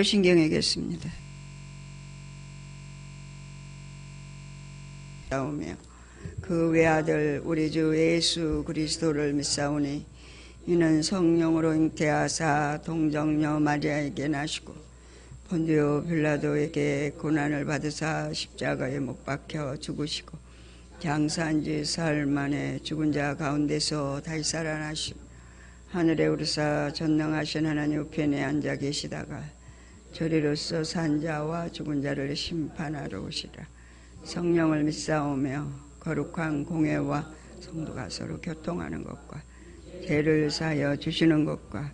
사도신경이겠습니다. 오며 그 외아들 우리 주 예수 그리스도를 믿사오니 이는 성령으로 잉태하사 동정녀 마리아에게 나시고 본디오 빌라도에게 고난을 받으사 십자가에 못 박혀 죽으시고 장사한 지 사흘 만에 죽은 자 가운데서 다시 살아나시고 하늘에 오르사 전능하신 하나님 우편에 앉아 계시다가 저리로서 산 자와 죽은 자를 심판하러 오시라. 성령을 믿사오며 거룩한 공회와 성도가 서로 교통하는 것과 죄를 사하여 주시는 것과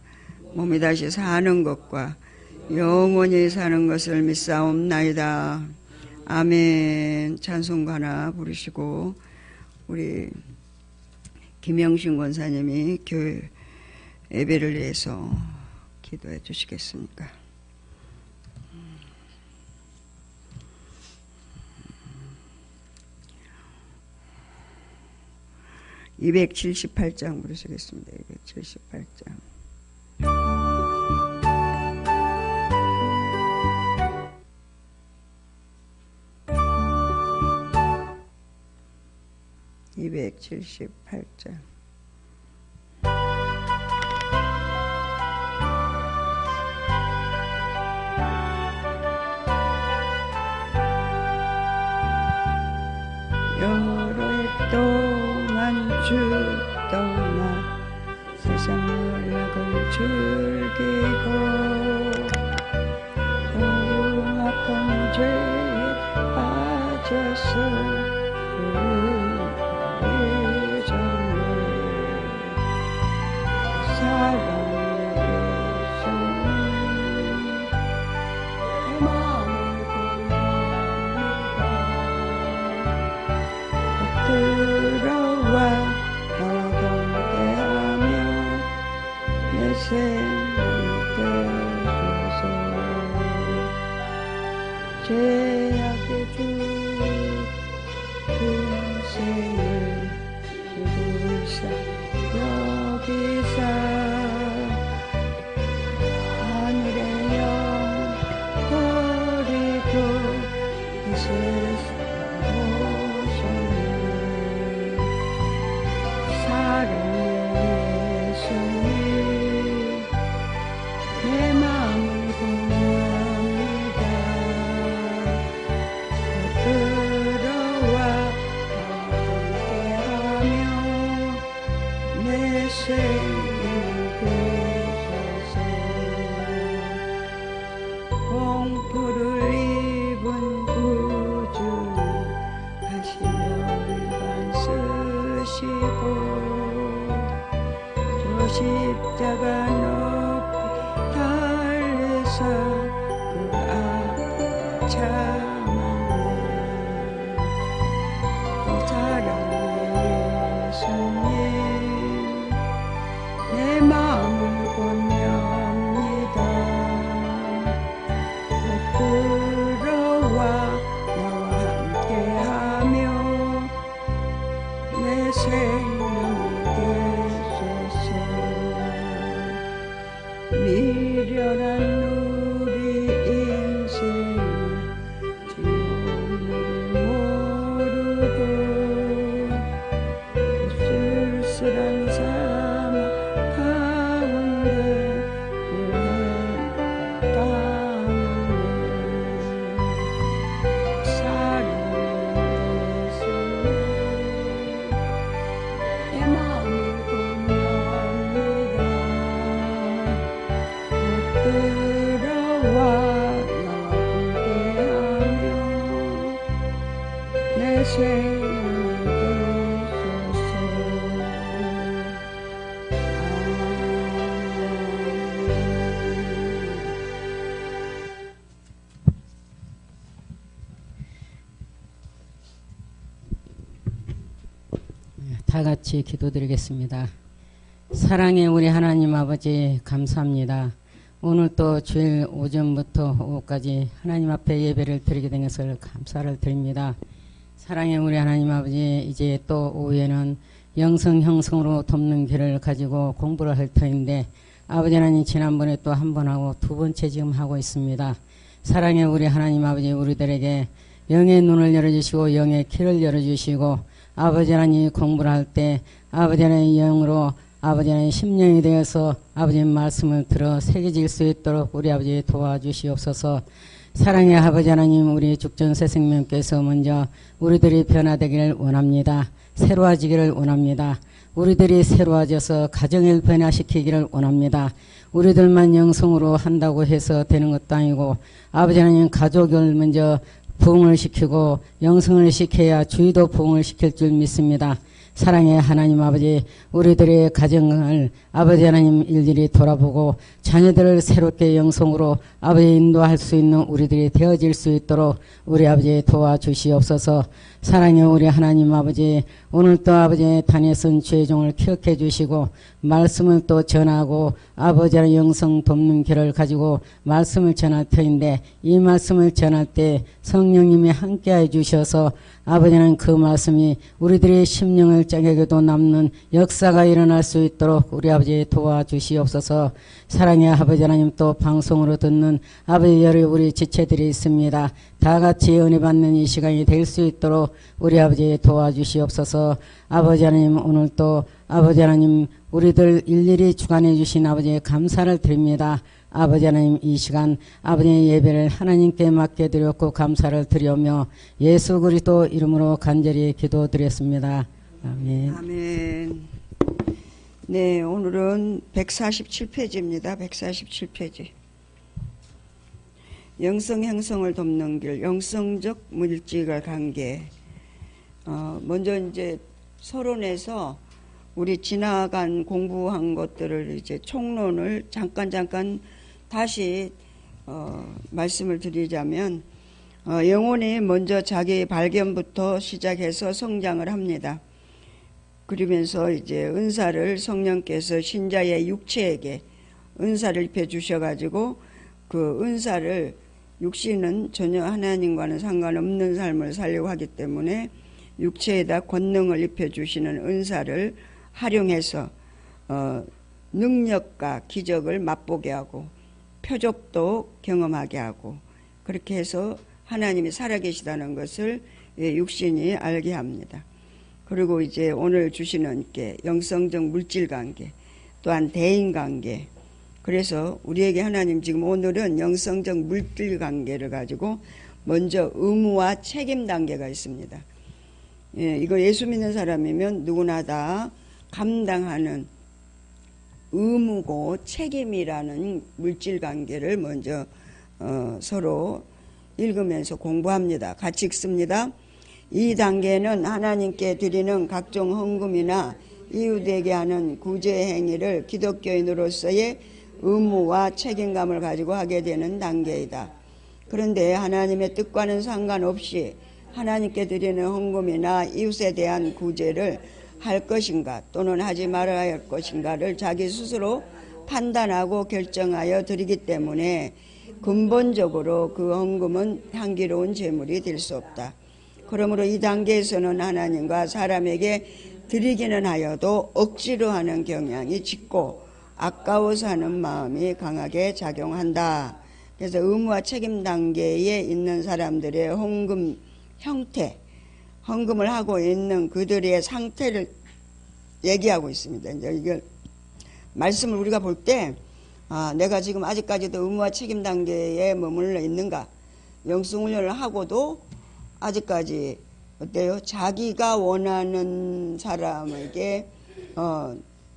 몸이 다시 사는 것과 영원히 사는 것을 믿사옵나이다. 아멘. 찬송가 하나 부르시고 우리 김영신 권사님이 교회 예배를 위해서 기도해 주시겠습니까? (278장) 부르시겠습니다. 278장. (278장) 여러 해 동안 주 떠나 세상 연락을 즐기고 흉악한 죄에 빠져서 죄악의 주 인생을 불사 여기사 하늘의 영 버리고 이 세상 오셨네. 사랑의 예수님 내 마음을 공유합니다. 들어와 함께하며 내 생명을 되소서. 공포를 입은 구주는 다시 열반 쓰시고 저 십자가 높이 달려서 그 앞 참았네. 사랑의 예수님 내 마음을 권유합니다. 들어와 나와 함께하며 내 생명을 되소서. 미련한 우리 인생은 지옥문을 모르고 쓸쓸한 사막 가운데 떠나네. 사랑의 예수님 내 마음을 공유합니다. 들어와 나와 함께하며 내 생명을 되소서. 다 같이 기도드리겠습니다. 사랑의 우리 하나님 아버지 감사합니다. 오늘 또 주일 오전부터 오후까지 하나님 앞에 예배를 드리게 된 것을 감사를 드립니다. 사랑의 우리 하나님 아버지, 이제 또 오후에는 영성 형성으로 돕는 길을 가지고 공부를 할 터인데 아버지 하나님 지난번에 또 한 번 하고 두 번째 지금 하고 있습니다. 사랑의 우리 하나님 아버지 우리들에게 영의 눈을 열어주시고 영의 귀를 열어주시고 아버지 하나님 공부를 할 때 아버지 하나님 영으로 아버지 하나님 심령이 되어서 아버지의 말씀을 들어 새겨질 수 있도록 우리 아버지 도와주시옵소서. 사랑의 아버지 하나님 우리 죽전세 생명께서 먼저 우리들이 변화되기를 원합니다. 새로워지기를 원합니다. 우리들이 새로워져서 가정을 변화시키기를 원합니다. 우리들만 영성으로 한다고 해서 되는 것도 아니고 아버지 하나님 가족을 먼저 부흥을 시키고 영성을 시켜야 주위도 부흥을 시킬 줄 믿습니다. 사랑의 하나님 아버지 우리들의 가정을 아버지 하나님 일일이 돌아보고 자녀들을 새롭게 영성으로 아버지 인도할 수 있는 우리들이 되어질 수 있도록 우리 아버지 도와주시옵소서. 사랑의 우리 하나님 아버지 오늘도 아버지 단에선 죄종을 기억해 주시고 말씀을 또 전하고 아버지 하나님 영성 돕는 길을 가지고 말씀을 전할 터인데 이 말씀을 전할 때 성령님이 함께해 주셔서 아버지 하나님 그 말씀이 우리들의 심령을 짝에게도 남는 역사가 일어날 수 있도록 우리 아버지 도와주시옵소서. 사랑의 아버지 하나님 또 방송으로 듣는 아버지 여러 우리 지체들이 있습니다. 다 같이 은혜 받는 이 시간이 될 수 있도록 우리 아버지 도와주시옵소서. 아버지 하나님 오늘 또 아버지 하나님 우리들 일일이 주관해 주신 아버지의 감사를 드립니다. 아버지 하나님 이 시간 아버지의 예배를 하나님께 맡겨드렸고 감사를 드리며 예수 그리스도 이름으로 간절히 기도드렸습니다. 아멘. 아멘. 네, 오늘은 147페이지입니다. 147페이지. 영성 형성을 돕는 길, 영성적 물질 관계. 먼저 이제 서론에서 우리 지나간 공부한 것들을 이제 총론을 잠깐 다시 말씀을 드리자면 영혼이 먼저 자기 발견부터 시작해서 성장을 합니다. 그러면서 이제 은사를 성령께서 신자의 육체에게 은사를 입혀 주셔가지고 그 은사를 육신은 전혀 하나님과는 상관없는 삶을 살려고 하기 때문에 육체에다 권능을 입혀 주시는 은사를 활용해서 능력과 기적을 맛보게 하고 표적도 경험하게 하고 그렇게 해서 하나님이 살아계시다는 것을 육신이 알게 합니다. 그리고 이제 오늘 주시는 게 영성적 물질관계 또한 대인관계. 그래서 우리에게 하나님 지금 오늘은 영성적 물질관계를 가지고 먼저 의무와 책임 단계가 있습니다. 이거 예수 믿는 사람이면 누구나 다 감당하는 의무고 책임이라는 물질관계를 먼저 서로 읽으면서 공부합니다. 같이 읽습니다. 이 단계는 하나님께 드리는 각종 헌금이나 이웃에게 하는 구제 행위를 기독교인으로서의 의무와 책임감을 가지고 하게 되는 단계이다. 그런데 하나님의 뜻과는 상관없이 하나님께 드리는 헌금이나 이웃에 대한 구제를 할 것인가 또는 하지 말아야 할 것인가를 자기 스스로 판단하고 결정하여 드리기 때문에 근본적으로 그 헌금은 향기로운 제물이 될 수 없다. 그러므로 이 단계에서는 하나님과 사람에게 드리기는 하여도 억지로 하는 경향이 짙고 아까워서 하는 마음이 강하게 작용한다. 그래서 의무와 책임 단계에 있는 사람들의 헌금 형태, 헌금을 하고 있는 그들의 상태를 얘기하고 있습니다. 이제 이걸 말씀을 우리가 볼 때 내가 지금 아직까지도 의무와 책임 단계에 머물러 있는가? 영성훈련을 하고도 아직까지 어때요? 자기가 원하는 사람에게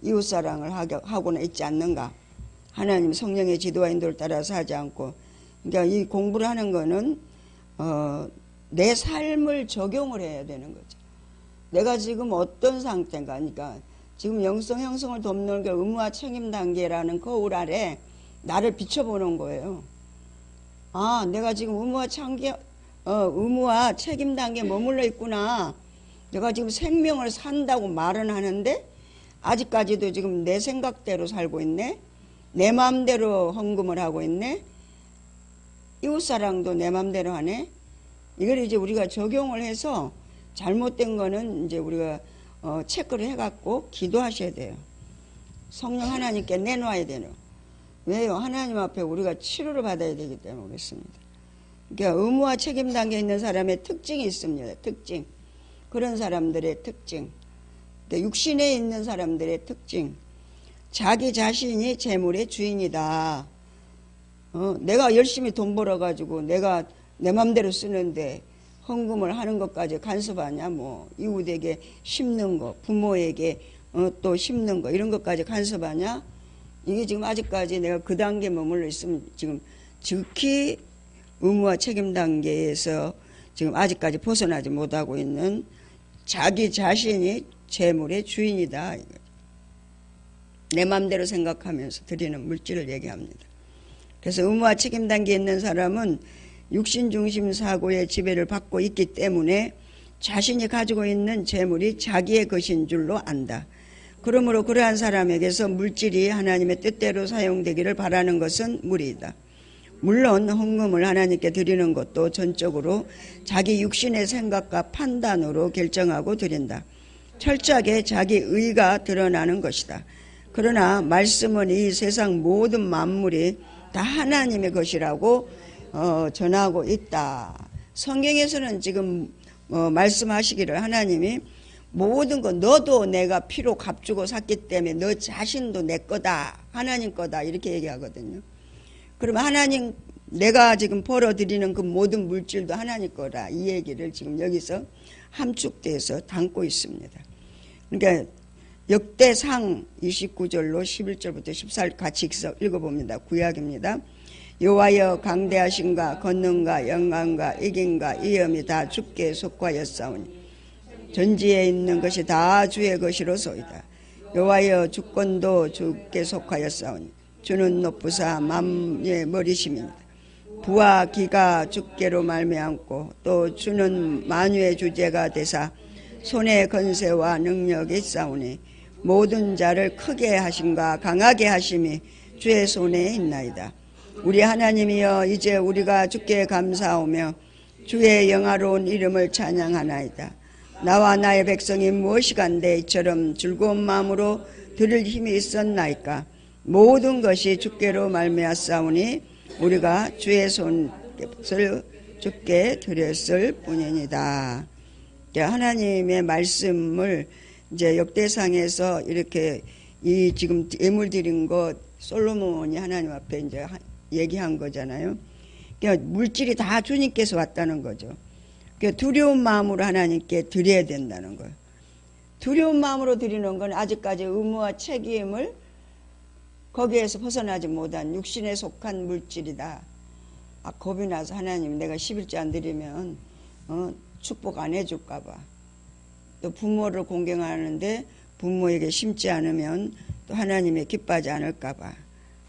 이웃사랑을 하고는 있지 않는가? 하나님 성령의 지도와 인도를 따라서 하지 않고, 그러니까 이 공부를 하는 거는 내 삶을 적용을 해야 되는 거죠. 내가 지금 어떤 상태인가? 그러니까 지금 영성 형성을 돕는 게 의무와 책임 단계라는 거울 아래 나를 비춰보는 거예요. 내가 지금 의무와 책임 단계에 머물러 있구나. 내가 지금 생명을 산다고 말은 하는데 아직까지도 지금 내 생각대로 살고 있네. 내 마음대로 헌금을 하고 있네. 이웃사랑도 내 마음대로 하네. 이걸 이제 우리가 적용을 해서 잘못된 거는 이제 우리가 체크를 해갖고 기도하셔야 돼요. 성령 하나님께 내놔야 되는. 왜요? 하나님 앞에 우리가 치료를 받아야 되기 때문에 그렇습니다. 그러니까 의무와 책임 단계에 있는 사람의 특징이 있습니다. 특징. 그런 사람들의 특징. 그러니까 육신에 있는 사람들의 특징. 자기 자신이 재물의 주인이다. 내가 열심히 돈 벌어가지고 내가 내 맘대로 쓰는데 헌금을 하는 것까지 간섭하냐? 뭐 이웃에게 심는 거, 부모에게 또 심는 거 이런 것까지 간섭하냐? 이게 지금 아직까지 내가 그 단계에 머물러 있으면 지금 즉히 의무와 책임 단계에서 지금 아직까지 벗어나지 못하고 있는 자기 자신이 재물의 주인이다. 내 맘대로 생각하면서 드리는 물질을 얘기합니다. 그래서 의무와 책임 단계에 있는 사람은 육신 중심 사고의 지배를 받고 있기 때문에 자신이 가지고 있는 재물이 자기의 것인 줄로 안다. 그러므로 그러한 사람에게서 물질이 하나님의 뜻대로 사용되기를 바라는 것은 무리이다. 물론 헌금을 하나님께 드리는 것도 전적으로 자기 육신의 생각과 판단으로 결정하고 드린다. 철저하게 자기 의가 드러나는 것이다. 그러나 말씀은 이 세상 모든 만물이 다 하나님의 것이라고 전하고 있다. 성경에서는 지금 말씀하시기를 하나님이 모든 거 너도 내가 피로 값주고 샀기 때문에 너 자신도 내 거다. 하나님 거다. 이렇게 얘기하거든요. 그러면 하나님 내가 지금 벌어들이는 그 모든 물질도 하나님 거다. 이 얘기를 지금 여기서 함축돼서 담고 있습니다. 그러니까 역대상 29절로 11절부터 14절 같이 읽어봅니다. 구약입니다. 여호와여 강대하신가 권능과 영광과 이김과 위엄이 다 주께 속하였사오니 전지에 있는 것이 다 주의 것이로소이다. 여호와여 주권도 주께 속하였사오니 주는 높으사 만유의 머리심입니다. 부와 기가 주께로 말미암고 또 주는 만유의 주제가 되사 손의 건세와 능력이 있사오니 모든 자를 크게 하심과 강하게 하심이 주의 손에 있나이다. 우리 하나님이여 이제 우리가 주께 감사하며 주의 영화로운 이름을 찬양하나이다. 나와 나의 백성이 무엇이간데 이처럼 즐거운 마음으로 드릴 힘이 있었나이까. 모든 것이 주께로 말미암사오니 우리가 주의 손을 주께 드렸을 뿐이니다. 하나님의 말씀을 이제 역대상에서 이렇게 이 지금 예물 드린 것 솔로몬이 하나님 앞에 이제 얘기한 거잖아요. 그러니까 물질이 다 주님께서 왔다는 거죠. 그러니까 두려운 마음으로 하나님께 드려야 된다는 거예요. 두려운 마음으로 드리는 건 아직까지 의무와 책임을 거기에서 벗어나지 못한 육신에 속한 물질이다. 겁이 나서 하나님 내가 11조 안 드리면 축복 안 해줄까 봐. 또 부모를 공경하는데 부모에게 심지 않으면 또 하나님의 기뻐하지 않을까 봐.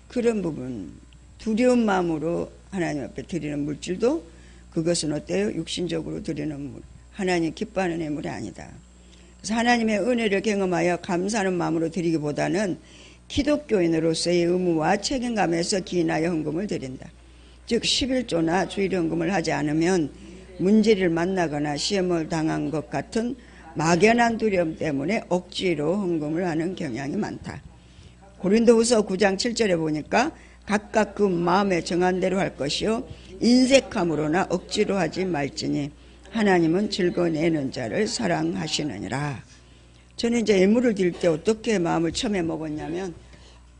그런 부분 두려운 마음으로 하나님 앞에 드리는 물질도 그것은 어때요? 육신적으로 드리는 물. 하나님 기뻐하는 예물이 아니다. 그래서 하나님의 은혜를 경험하여 감사하는 마음으로 드리기보다는 기독교인으로서의 의무와 책임감에서 기인하여 헌금을 드린다. 즉 11조나 주일 헌금을 하지 않으면 문제를 만나거나 시험을 당한 것 같은 막연한 두려움 때문에 억지로 헌금을 하는 경향이 많다. 고린도후서 9장 7절에 보니까 각각 그 마음에 정한 대로 할 것이요 인색함으로나 억지로 하지 말지니 하나님은 즐거워내는 자를 사랑하시느니라. 저는 이제 예물을 드릴 때 어떻게 마음을 처음에 먹었냐면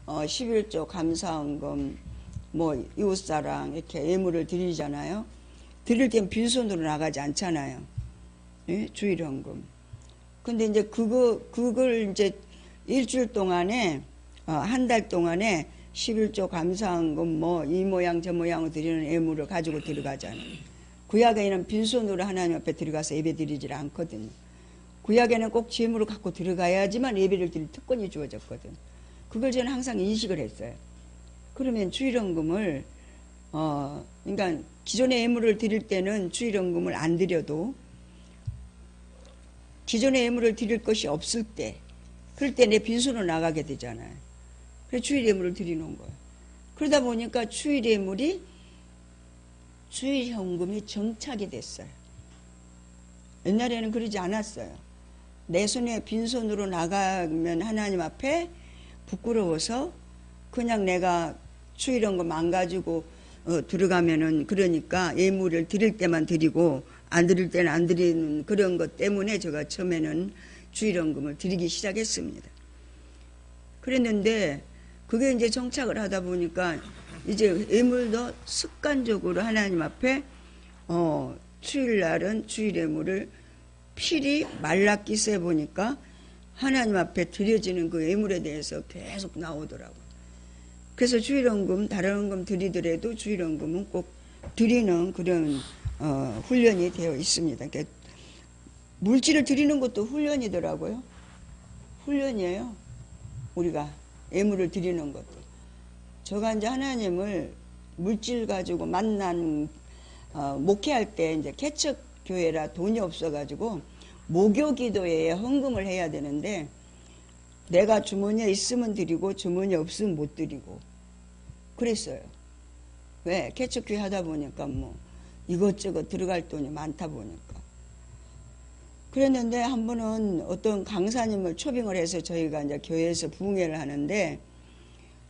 11조 감사헌금 뭐 이웃사랑 이렇게 예물을 드리잖아요. 드릴 땐 빈손으로 나가지 않잖아요. 예? 주일헌금. 근데 이제 그걸 이제 일주일 동안에 한 달 동안에 11조 감사헌금 뭐 이 모양 저 모양으로 드리는 예물을 가지고 들어가잖아요. 구약에는 빈손으로 하나님 앞에 들어가서 예배 드리질 않거든요. 구약에는 꼭 재물을 갖고 들어가야지만 예배를 드릴 특권이 주어졌거든. 그걸 저는 항상 인식을 했어요. 그러면 주일헌금을 그러니까 기존의 예물을 드릴 때는 주일헌금을 안 드려도 기존의 예물을 드릴 것이 없을 때 그럴 때 내 빈손으로 나가게 되잖아요. 그래서 주일 예물을 드리는 거예요. 그러다 보니까 주일 예물이 주일 헌금이 정착이 됐어요. 옛날에는 그러지 않았어요. 내 손에 빈손으로 나가면 하나님 앞에 부끄러워서 그냥 내가 추일원금 안 가지고 들어가면은 그러니까 예물을 드릴 때만 드리고 안 드릴 때는 안 드리는 그런 것 때문에 제가 처음에는 추일원금을 드리기 시작했습니다. 그랬는데 그게 이제 정착을 하다 보니까 이제 예물도 습관적으로 하나님 앞에 추일날은 추일 예물을 필히 말라끼세 보니까 하나님 앞에 드려지는 그 예물에 대해서 계속 나오더라고요. 그래서 주일원금, 다른 원금 드리더라도 주일원금은 꼭 드리는 그런 훈련이 되어 있습니다. 그러니까 물질을 드리는 것도 훈련이더라고요. 훈련이에요. 우리가 예물을 드리는 것도. 제가 이제 하나님을 물질 가지고 만난 목회할 때 이제 개척 교회라 돈이 없어가지고 모교 기도회에 헌금을 해야 되는데 내가 주머니에 있으면 드리고 주머니에 없으면 못 드리고 그랬어요. 왜? 개척교회 하다 보니까 뭐 이것저것 들어갈 돈이 많다 보니까. 그랬는데 한 번은 어떤 강사님을 초빙을 해서 저희가 이제 교회에서 부흥회를 하는데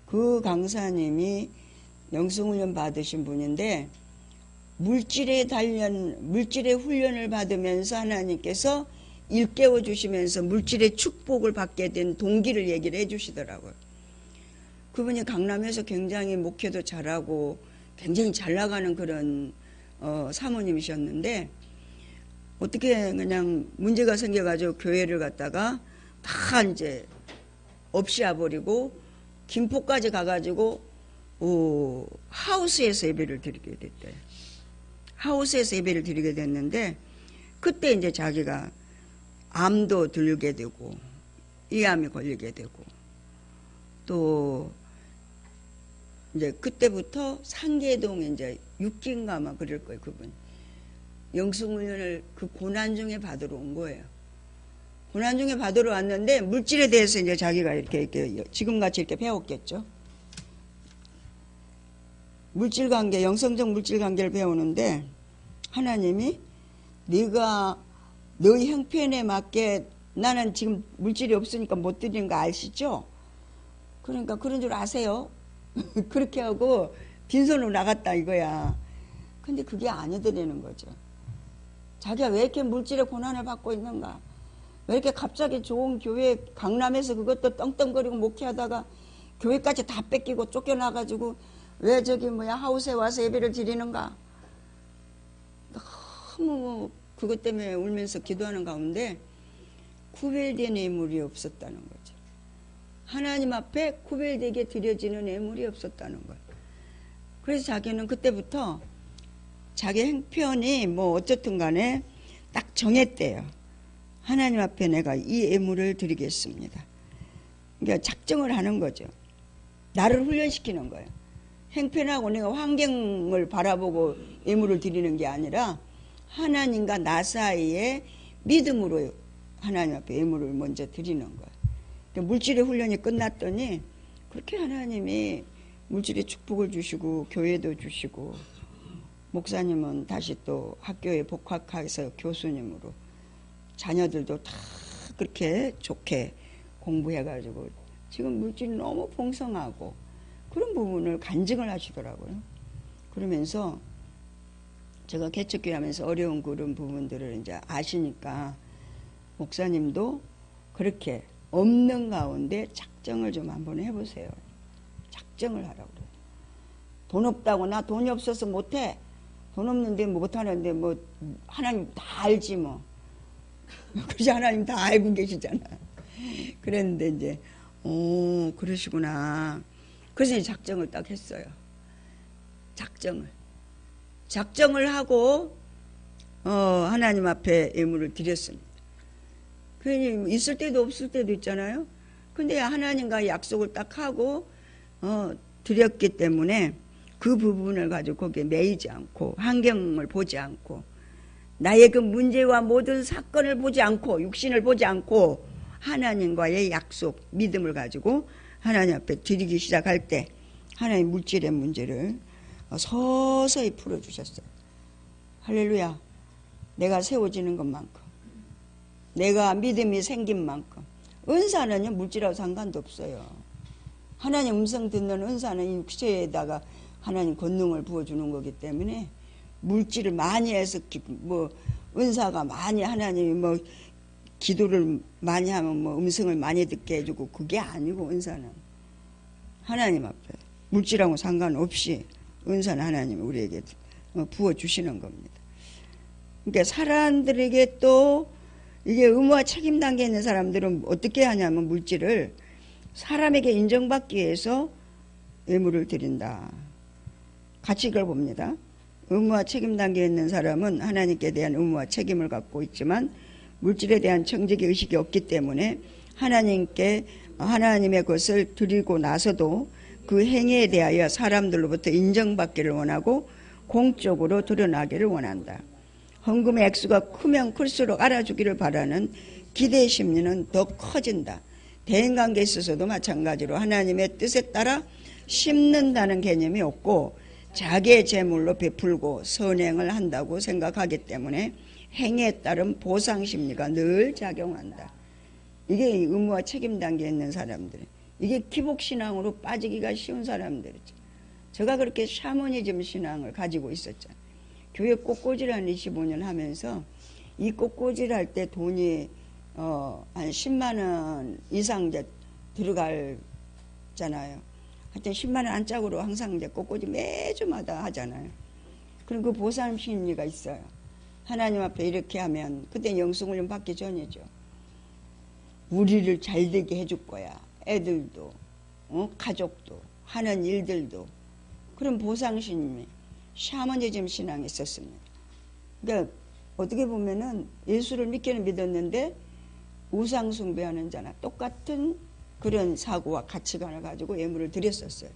그 강사님이 영성훈련 받으신 분인데 물질의 훈련을 받으면서 하나님께서 일깨워 주시면서 물질의 축복을 받게 된 동기를 얘기를 해 주시더라고요. 그분이 강남에서 굉장히 목회도 잘하고 굉장히 잘 나가는 그런 사모님이셨는데 어떻게 그냥 문제가 생겨가지고 교회를 갔다가 다 이제 없이 와버리고 김포까지 가가지고 하우스에서 예배를 드리게 됐대요. 하우스에서 예배를 드리게 됐는데 그때 이제 자기가 암도 들게 되고 이암이 걸리게 되고 또 이제 그때부터 상계동 이제 6기인가 아마 그럴 거예요. 그분 영성훈련을 그 고난 중에 받으러 온 거예요. 고난 중에 받으러 왔는데 물질에 대해서 이제 자기가 이렇게 지금같이 이렇게 배웠겠죠. 물질관계, 영성적 물질관계를 배우는데 하나님이 네가 너희 형편에 맞게 나는 지금 물질이 없으니까 못 드리는 거 아시죠? 그러니까 그런 줄 아세요? 그렇게 하고 빈손으로 나갔다 이거야. 근데 그게 아니더라는 거죠. 자기가 왜 이렇게 물질의 고난을 받고 있는가? 왜 이렇게 갑자기 좋은 교회 강남에서 그것도 떵떵거리고 목회하다가 교회까지 다 뺏기고 쫓겨나가지고 왜 저기 하우스에 와서 예배를 드리는가? 너무 그것 때문에 울면서 기도하는 가운데 구별된 예물이 없었다는 거죠. 하나님 앞에 구별되게 드려지는 예물이 없었다는 거예요. 그래서 자기는 그때부터 자기 행편이 뭐 어쨌든 간에 딱 정했대요. 하나님 앞에 내가 이 예물을 드리겠습니다. 그러니까 작정을 하는 거죠. 나를 훈련시키는 거예요. 행편하고 내가 환경을 바라보고 예물을 드리는 게 아니라 하나님과 나 사이에 믿음으로 하나님 앞에 예물을 먼저 드리는 거예요. 그러니까 물질의 훈련이 끝났더니 그렇게 하나님이 물질의 축복을 주시고 교회도 주시고 목사님은 다시 또 학교에 복학해서 교수님으로 자녀들도 다 그렇게 좋게 공부해가지고 지금 물질이 너무 풍성하고 그런 부분을 간증을 하시더라고요. 그러면서 제가 개척교회 하면서 어려운 그런 부분들을 이제 아시니까 목사님도 그렇게 없는 가운데 작정을 좀 한번 해보세요. 작정을 하라고 그래요. 돈 없다고 나 돈이 없어서 못해. 돈 없는데 뭐 못하는데 뭐 하나님 다 알지 뭐. 그래서 하나님 다 알고 계시잖아. 그랬는데 이제 그러시구나. 그래서 이제 작정을 딱 했어요. 작정을 하고 하나님 앞에 예물을 드렸습니다. 괜히 있을 때도 없을 때도 있잖아요. 근데 하나님과 약속을 딱 하고 드렸기 때문에 그 부분을 가지고 거기에 매이지 않고 환경을 보지 않고 나의 그 문제와 모든 사건을 보지 않고 육신을 보지 않고 하나님과의 약속, 믿음을 가지고 하나님 앞에 드리기 시작할 때 하나님 물질의 문제를 서서히 풀어주셨어요. 할렐루야. 내가 세워지는 것만큼 내가 믿음이 생긴 만큼 은사는요 물질하고 상관도 없어요. 하나님 음성 듣는 은사는 육체에다가 하나님 권능을 부어주는 거기 때문에 물질을 많이 해서 뭐 은사가 많이 하나님이 뭐 기도를 많이 하면 뭐 음성을 많이 듣게 해주고 그게 아니고 은사는 하나님 앞에 물질하고 상관없이 은사는 하나님이 우리에게 부어주시는 겁니다. 그러니까 사람들에게 또 이게 의무와 책임 단계에 있는 사람들은 어떻게 하냐면 물질을 사람에게 인정받기 위해서 예물을 드린다. 같이 이걸 봅니다. 의무와 책임 단계에 있는 사람은 하나님께 대한 의무와 책임을 갖고 있지만 물질에 대한 정직의 의식이 없기 때문에 하나님께 하나님의 것을 드리고 나서도 그 행위에 대하여 사람들로부터 인정받기를 원하고 공적으로 드러나기를 원한다. 헌금의 액수가 크면 클수록 알아주기를 바라는 기대 심리는 더 커진다. 대인관계에 있어서도 마찬가지로 하나님의 뜻에 따라 심는다는 개념이 없고 자기의 재물로 베풀고 선행을 한다고 생각하기 때문에 행위에 따른 보상심리가 늘 작용한다. 이게 의무와 책임 단계에 있는 사람들, 이게 기복신앙으로 빠지기가 쉬운 사람들이죠. 제가 그렇게 샤머니즘 신앙을 가지고 있었잖아요. 교회 꽃꽂이를 한 25년 하면서 이 꽃꽂이를 할 때 돈이 한 10만 원 이상 이제 들어가잖아요. 하여튼 10만 원 안짝으로 항상 이제 꽃꽂이 매주마다 하잖아요. 그럼 그 보상 심리가 있어요. 하나님 앞에 이렇게 하면 그때 영성훈련 받기 전이죠. 우리를 잘되게 해줄 거야. 애들도 가족도 하는 일들도. 그런 보상 심리, 샤머니즘 신앙이 있었습니다. 그러니까 어떻게 보면은 예수를 믿기는 믿었는데 우상 숭배하는 자나 똑같은 그런 사고와 가치관을 가지고 예물을 드렸었어요.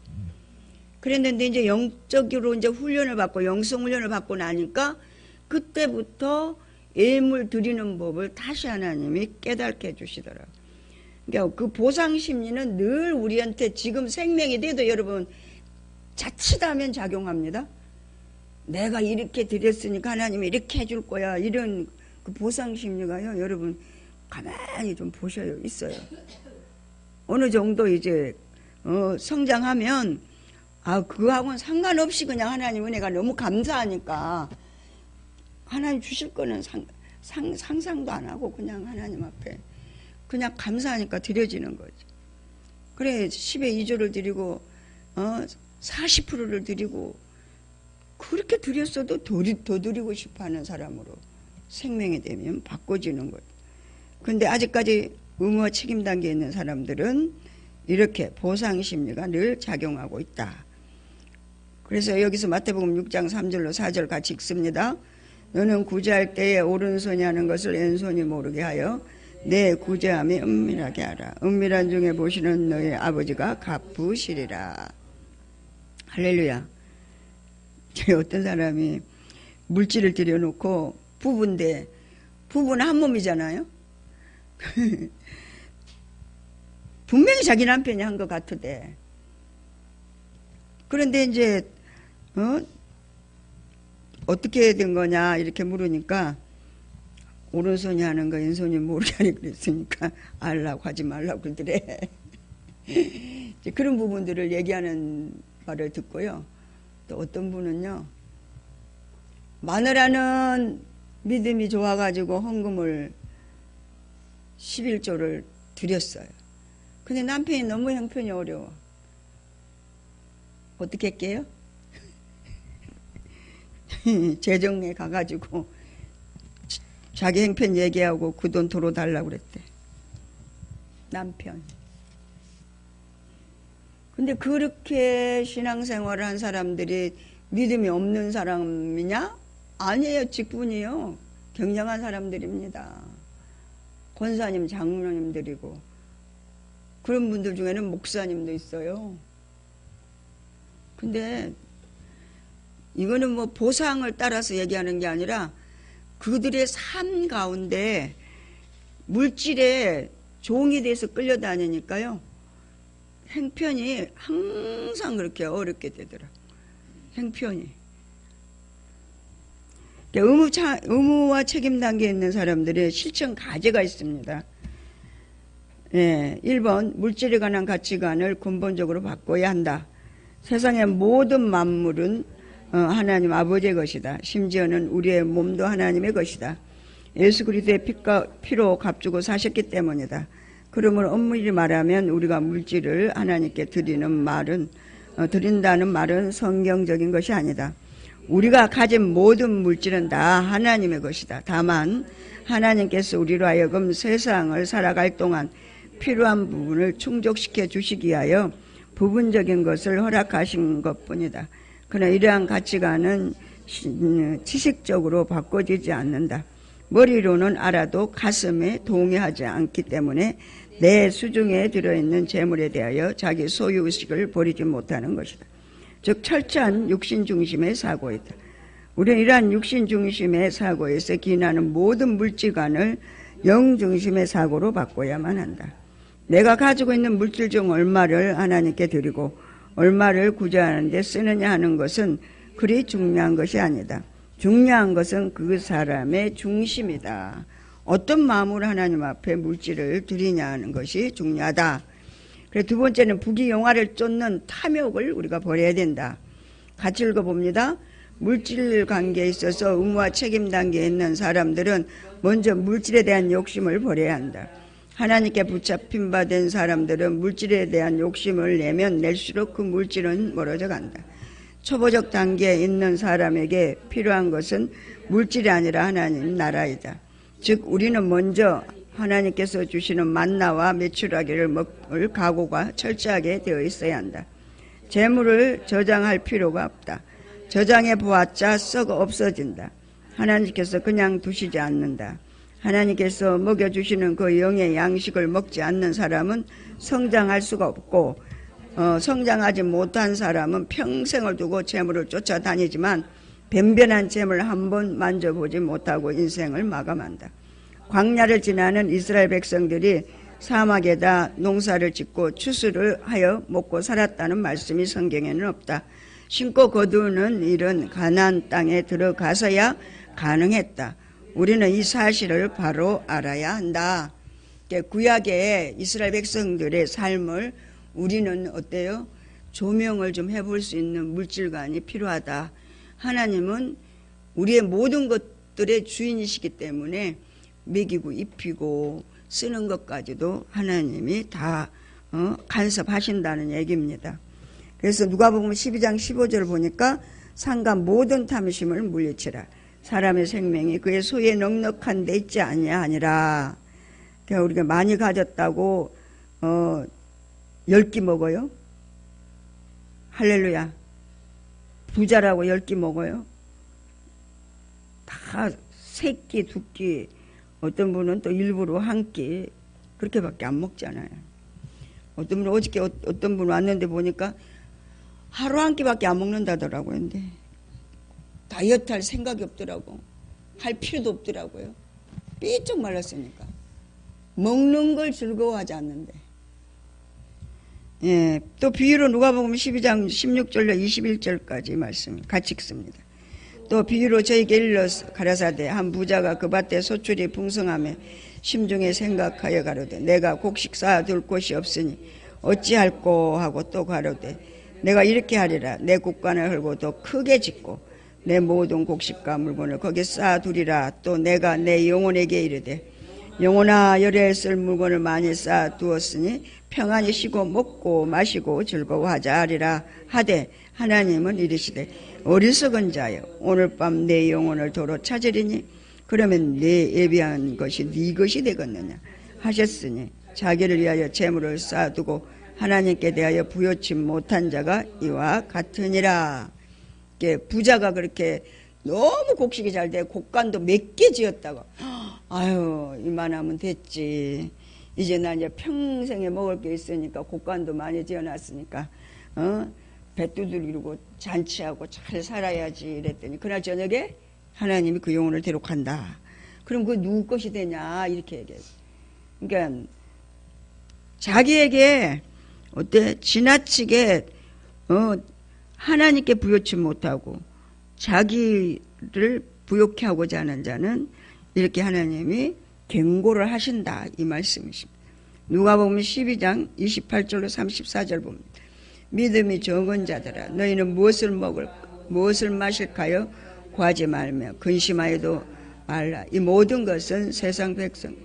그랬는데 이제 영적으로 이제 훈련을 받고 영성 훈련을 받고 나니까 그때부터 예물 드리는 법을 다시 하나님이 깨닫게 해주시더라고요. 그러니까 그 보상 심리는 늘 우리한테 지금 생명이 돼도 여러분 자칫하면 작용합니다. 내가 이렇게 드렸으니까 하나님이 이렇게 해줄 거야. 이런 그 보상 심리가요. 여러분 가만히 좀 보셔요. 있어요. 어느 정도 이제 성장하면 그거하고는 상관없이 그냥 하나님 은혜가 너무 감사하니까 하나님 주실 거는 상상도 안 하고 그냥 하나님 앞에 그냥 감사하니까 드려지는 거죠. 그래 10의 2조를 드리고 40%를 드리고 그렇게 드렸어도 더 드리고 싶어하는 사람으로 생명이 되면 바꿔지는 거예요. 그런데 아직까지 의무와 책임 단계에 있는 사람들은 이렇게 보상 심리가 늘 작용하고 있다. 그래서 여기서 마태복음 6장 3절로 4절 같이 읽습니다. 너는 구제할 때에 오른손이 하는 것을 왼손이 모르게 하여 내 구제함이 은밀하게 하라. 은밀한 중에 보시는 너의 아버지가 갚으시리라. 할렐루야. 어떤 사람이 물질을 들여놓고 부부인데 부부는 한 몸이잖아요. 분명히 자기 남편이 한 것 같으대. 그런데 이제 어떻게 된 거냐 이렇게 물으니까 오른손이 하는 거 왼손이 모르게 하니 그랬으니까 알라고 하지 말라고 그러더래. 이제 그런 부분들을 얘기하는 말을 듣고요. 또 어떤 분은요. 마누라는 믿음이 좋아가지고 헌금을 11조를 드렸어요. 근데 남편이 너무 형편이 어려워. 어떻게 할게요? 재정에 가가지고 자기 형편 얘기하고 그 돈 도로 달라고 그랬대. 남편. 근데 그렇게 신앙생활을 한 사람들이 믿음이 없는 사람이냐? 아니에요. 직분이요. 굉장한 사람들입니다. 권사님, 장로님들이고 그런 분들 중에는 목사님도 있어요. 근데 이거는 뭐 보상을 따라서 얘기하는 게 아니라 그들의 삶 가운데 물질에 종이 돼서 끌려다니니까요. 행편이 항상 그렇게 되더라. 행편이. 의무와 책임 단계에 있는 사람들의 실천 과제가 있습니다. 1번 물질에 관한 가치관을 근본적으로 바꿔야 한다. 세상의 모든 만물은 하나님 아버지의 것이다. 심지어는 우리의 몸도 하나님의 것이다. 예수 그리스도의 피로 값주고 사셨기 때문이다. 그러므로 엄밀히 말하면 우리가 물질을 하나님께 드린다는 말은 성경적인 것이 아니다. 우리가 가진 모든 물질은 다 하나님의 것이다. 다만 하나님께서 우리로 하여금 세상을 살아갈 동안 필요한 부분을 충족시켜 주시기 위하여 부분적인 것을 허락하신 것뿐이다. 그러나 이러한 가치관은 지식적으로 바꿔지지 않는다. 머리로는 알아도 가슴에 동의하지 않기 때문에 내 수중에 들어있는 재물에 대하여 자기 소유의식을 버리지 못하는 것이다. 즉 철저한 육신 중심의 사고이다. 우리는 이러한 육신 중심의 사고에서 기인하는 모든 물질관을 영 중심의 사고로 바꿔야만 한다. 내가 가지고 있는 물질 중 얼마를 하나님께 드리고 얼마를 구제하는 데 쓰느냐 하는 것은 그리 중요한 것이 아니다. 중요한 것은 그 사람의 중심이다. 어떤 마음으로 하나님 앞에 물질을 드리냐 하는 것이 중요하다. 그리고 두 번째는 부귀영화를 쫓는 탐욕을 우리가 버려야 된다. 같이 읽어봅니다. 물질 관계에 있어서 의무와 책임 단계에 있는 사람들은 먼저 물질에 대한 욕심을 버려야 한다. 하나님께 붙잡힌 바 된 사람들은 물질에 대한 욕심을 내면 낼수록 그 물질은 멀어져 간다. 초보적 단계에 있는 사람에게 필요한 것은 물질이 아니라 하나님 나라이다. 즉 우리는 먼저 하나님께서 주시는 만나와 메추라기를 먹을 각오가 철저하게 되어 있어야 한다. 재물을 저장할 필요가 없다. 저장해 보았자 썩어 없어진다. 하나님께서 그냥 두시지 않는다. 하나님께서 먹여주시는 그 영의 양식을 먹지 않는 사람은 성장할 수가 없고 성장하지 못한 사람은 평생을 두고 재물을 쫓아다니지만 변변한 재물 한 번 만져보지 못하고 인생을 마감한다. 광야를 지나는 이스라엘 백성들이 사막에다 농사를 짓고 추수를 하여 먹고 살았다는 말씀이 성경에는 없다. 심고 거두는 일은 가나안 땅에 들어가서야 가능했다. 우리는 이 사실을 바로 알아야 한다. 구약의 이스라엘 백성들의 삶을 우리는 어때요? 조명을 좀 해볼 수 있는 물질관이 필요하다. 하나님은 우리의 모든 것들의 주인이시기 때문에 먹이고 입히고 쓰는 것까지도 하나님이 다 간섭하신다는 얘기입니다. 그래서 누가복음 12장 15절을 보니까 상간 모든 탐심을 물리치라. 사람의 생명이 그의 소에 넉넉한 데 있지 아니하니라. 그러니까 우리가 많이 가졌다고 10끼 먹어요? 할렐루야. 부자라고 10끼 먹어요? 다 3끼, 2끼, 어떤 분은 또 일부러 1끼 그렇게밖에 안 먹잖아요. 어떤 분은 어저께 어떤 분 왔는데 보니까 하루 1끼밖에 안 먹는다더라고요. 근데 다이어트 할 생각이 없더라고. 할 필요도 없더라고요. 삐쩍 말랐으니까. 먹는 걸 즐거워하지 않는데. 예, 또 비유로 누가복음 12장 16절로 21절까지 말씀 같이 읽습니다. 또 비유로 저에게 일러 가라사대 한 부자가 그 밭에 소출이 풍성하며 심중에 생각하여 가로되 내가 곡식 쌓아둘 곳이 없으니 어찌할꼬 하고 또 가로되 내가 이렇게 하리라. 내 곡간을 헐고 더 크게 짓고 내 모든 곡식과 물건을 거기에 쌓아두리라. 또 내가 내 영혼에게 이르되 영혼아 열에 쓸 물건을 많이 쌓아두었으니 평안히 쉬고 먹고 마시고 즐거워하자 하리라 하되 하나님은 이르시되 어리석은 자여 오늘 밤 내 영혼을 도로 찾으리니 그러면 내 예비한 것이 네 것이 되겠느냐 하셨으니 자기를 위하여 재물을 쌓아두고 하나님께 대하여 부여치 못한 자가 이와 같으니라. 부자가 그렇게 너무 곡식이 잘 돼 곡간도 몇 개 지었다고. 아유 이만하면 됐지. 이제 나 이제 평생에 먹을 게 있으니까 곡간도 많이 지어놨으니까 배 두드리고 잔치하고 잘 살아야지 이랬더니 그날 저녁에 하나님이 그 영혼을 대록한다. 그럼 그 누구 것이 되냐 이렇게 얘기해요. 그러니까 자기에게 어때 지나치게 하나님께 부여치 못하고 자기를 부욕해 하고자 하는 자는 이렇게 하나님이 경고를 하신다 이 말씀이십니다. 누가복음 12장 28절로 34절 봅니다. 믿음이 적은 자들아 너희는 무엇을 마실까요? 구하지 말며 근심하여도 말라. 이 모든 것은 세상 백성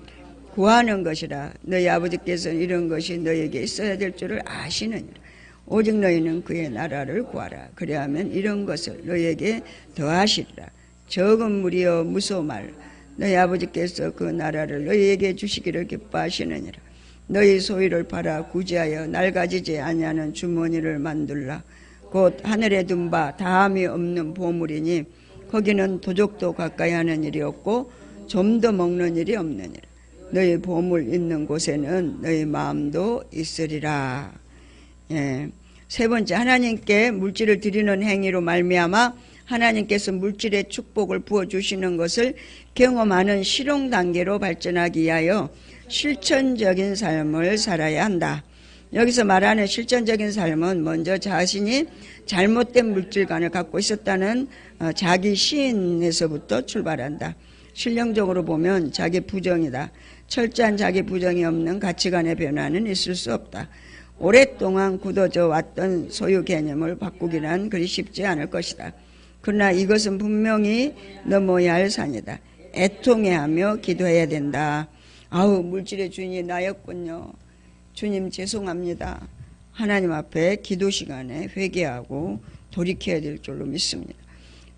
구하는 것이라. 너희 아버지께서는 이런 것이 너희에게 있어야 될 줄을 아시느니라. 오직 너희는 그의 나라를 구하라. 그리하면 이런 것을 너희에게 더하시리라. 적은 무리여 무서워 말라. 너희 아버지께서 그 나라를 너희에게 주시기를 기뻐하시느니라. 너희 소유를 팔아 구제하여 낡아지지 아니하는 주머니를 만들라. 곧 하늘에 둔 바 다함이 없는 보물이니 거기는 도적도 가까이 하는 일이 없고 좀도 먹는 일이 없느니라. 너희 보물 있는 곳에는 너희 마음도 있으리라. 예. 세 번째, 하나님께 물질을 드리는 행위로 말미암아 하나님께서 물질의 축복을 부어주시는 것을 경험하는 실용 단계로 발전하기 위하여 실천적인 삶을 살아야 한다. 여기서 말하는 실천적인 삶은 먼저 자신이 잘못된 물질관을 갖고 있었다는 자기 시인에서부터 출발한다. 실용적으로 보면 자기 부정이다. 철저한 자기 부정이 없는 가치관의 변화는 있을 수 없다. 오랫동안 굳어져 왔던 소유 개념을 바꾸기란 그리 쉽지 않을 것이다. 그러나 이것은 분명히 넘어야 할 산이다. 애통해하며 기도해야 된다. 아우, 물질의 주인이 나였군요. 주님 죄송합니다. 하나님 앞에 기도 시간에 회개하고 돌이켜야 될 줄로 믿습니다.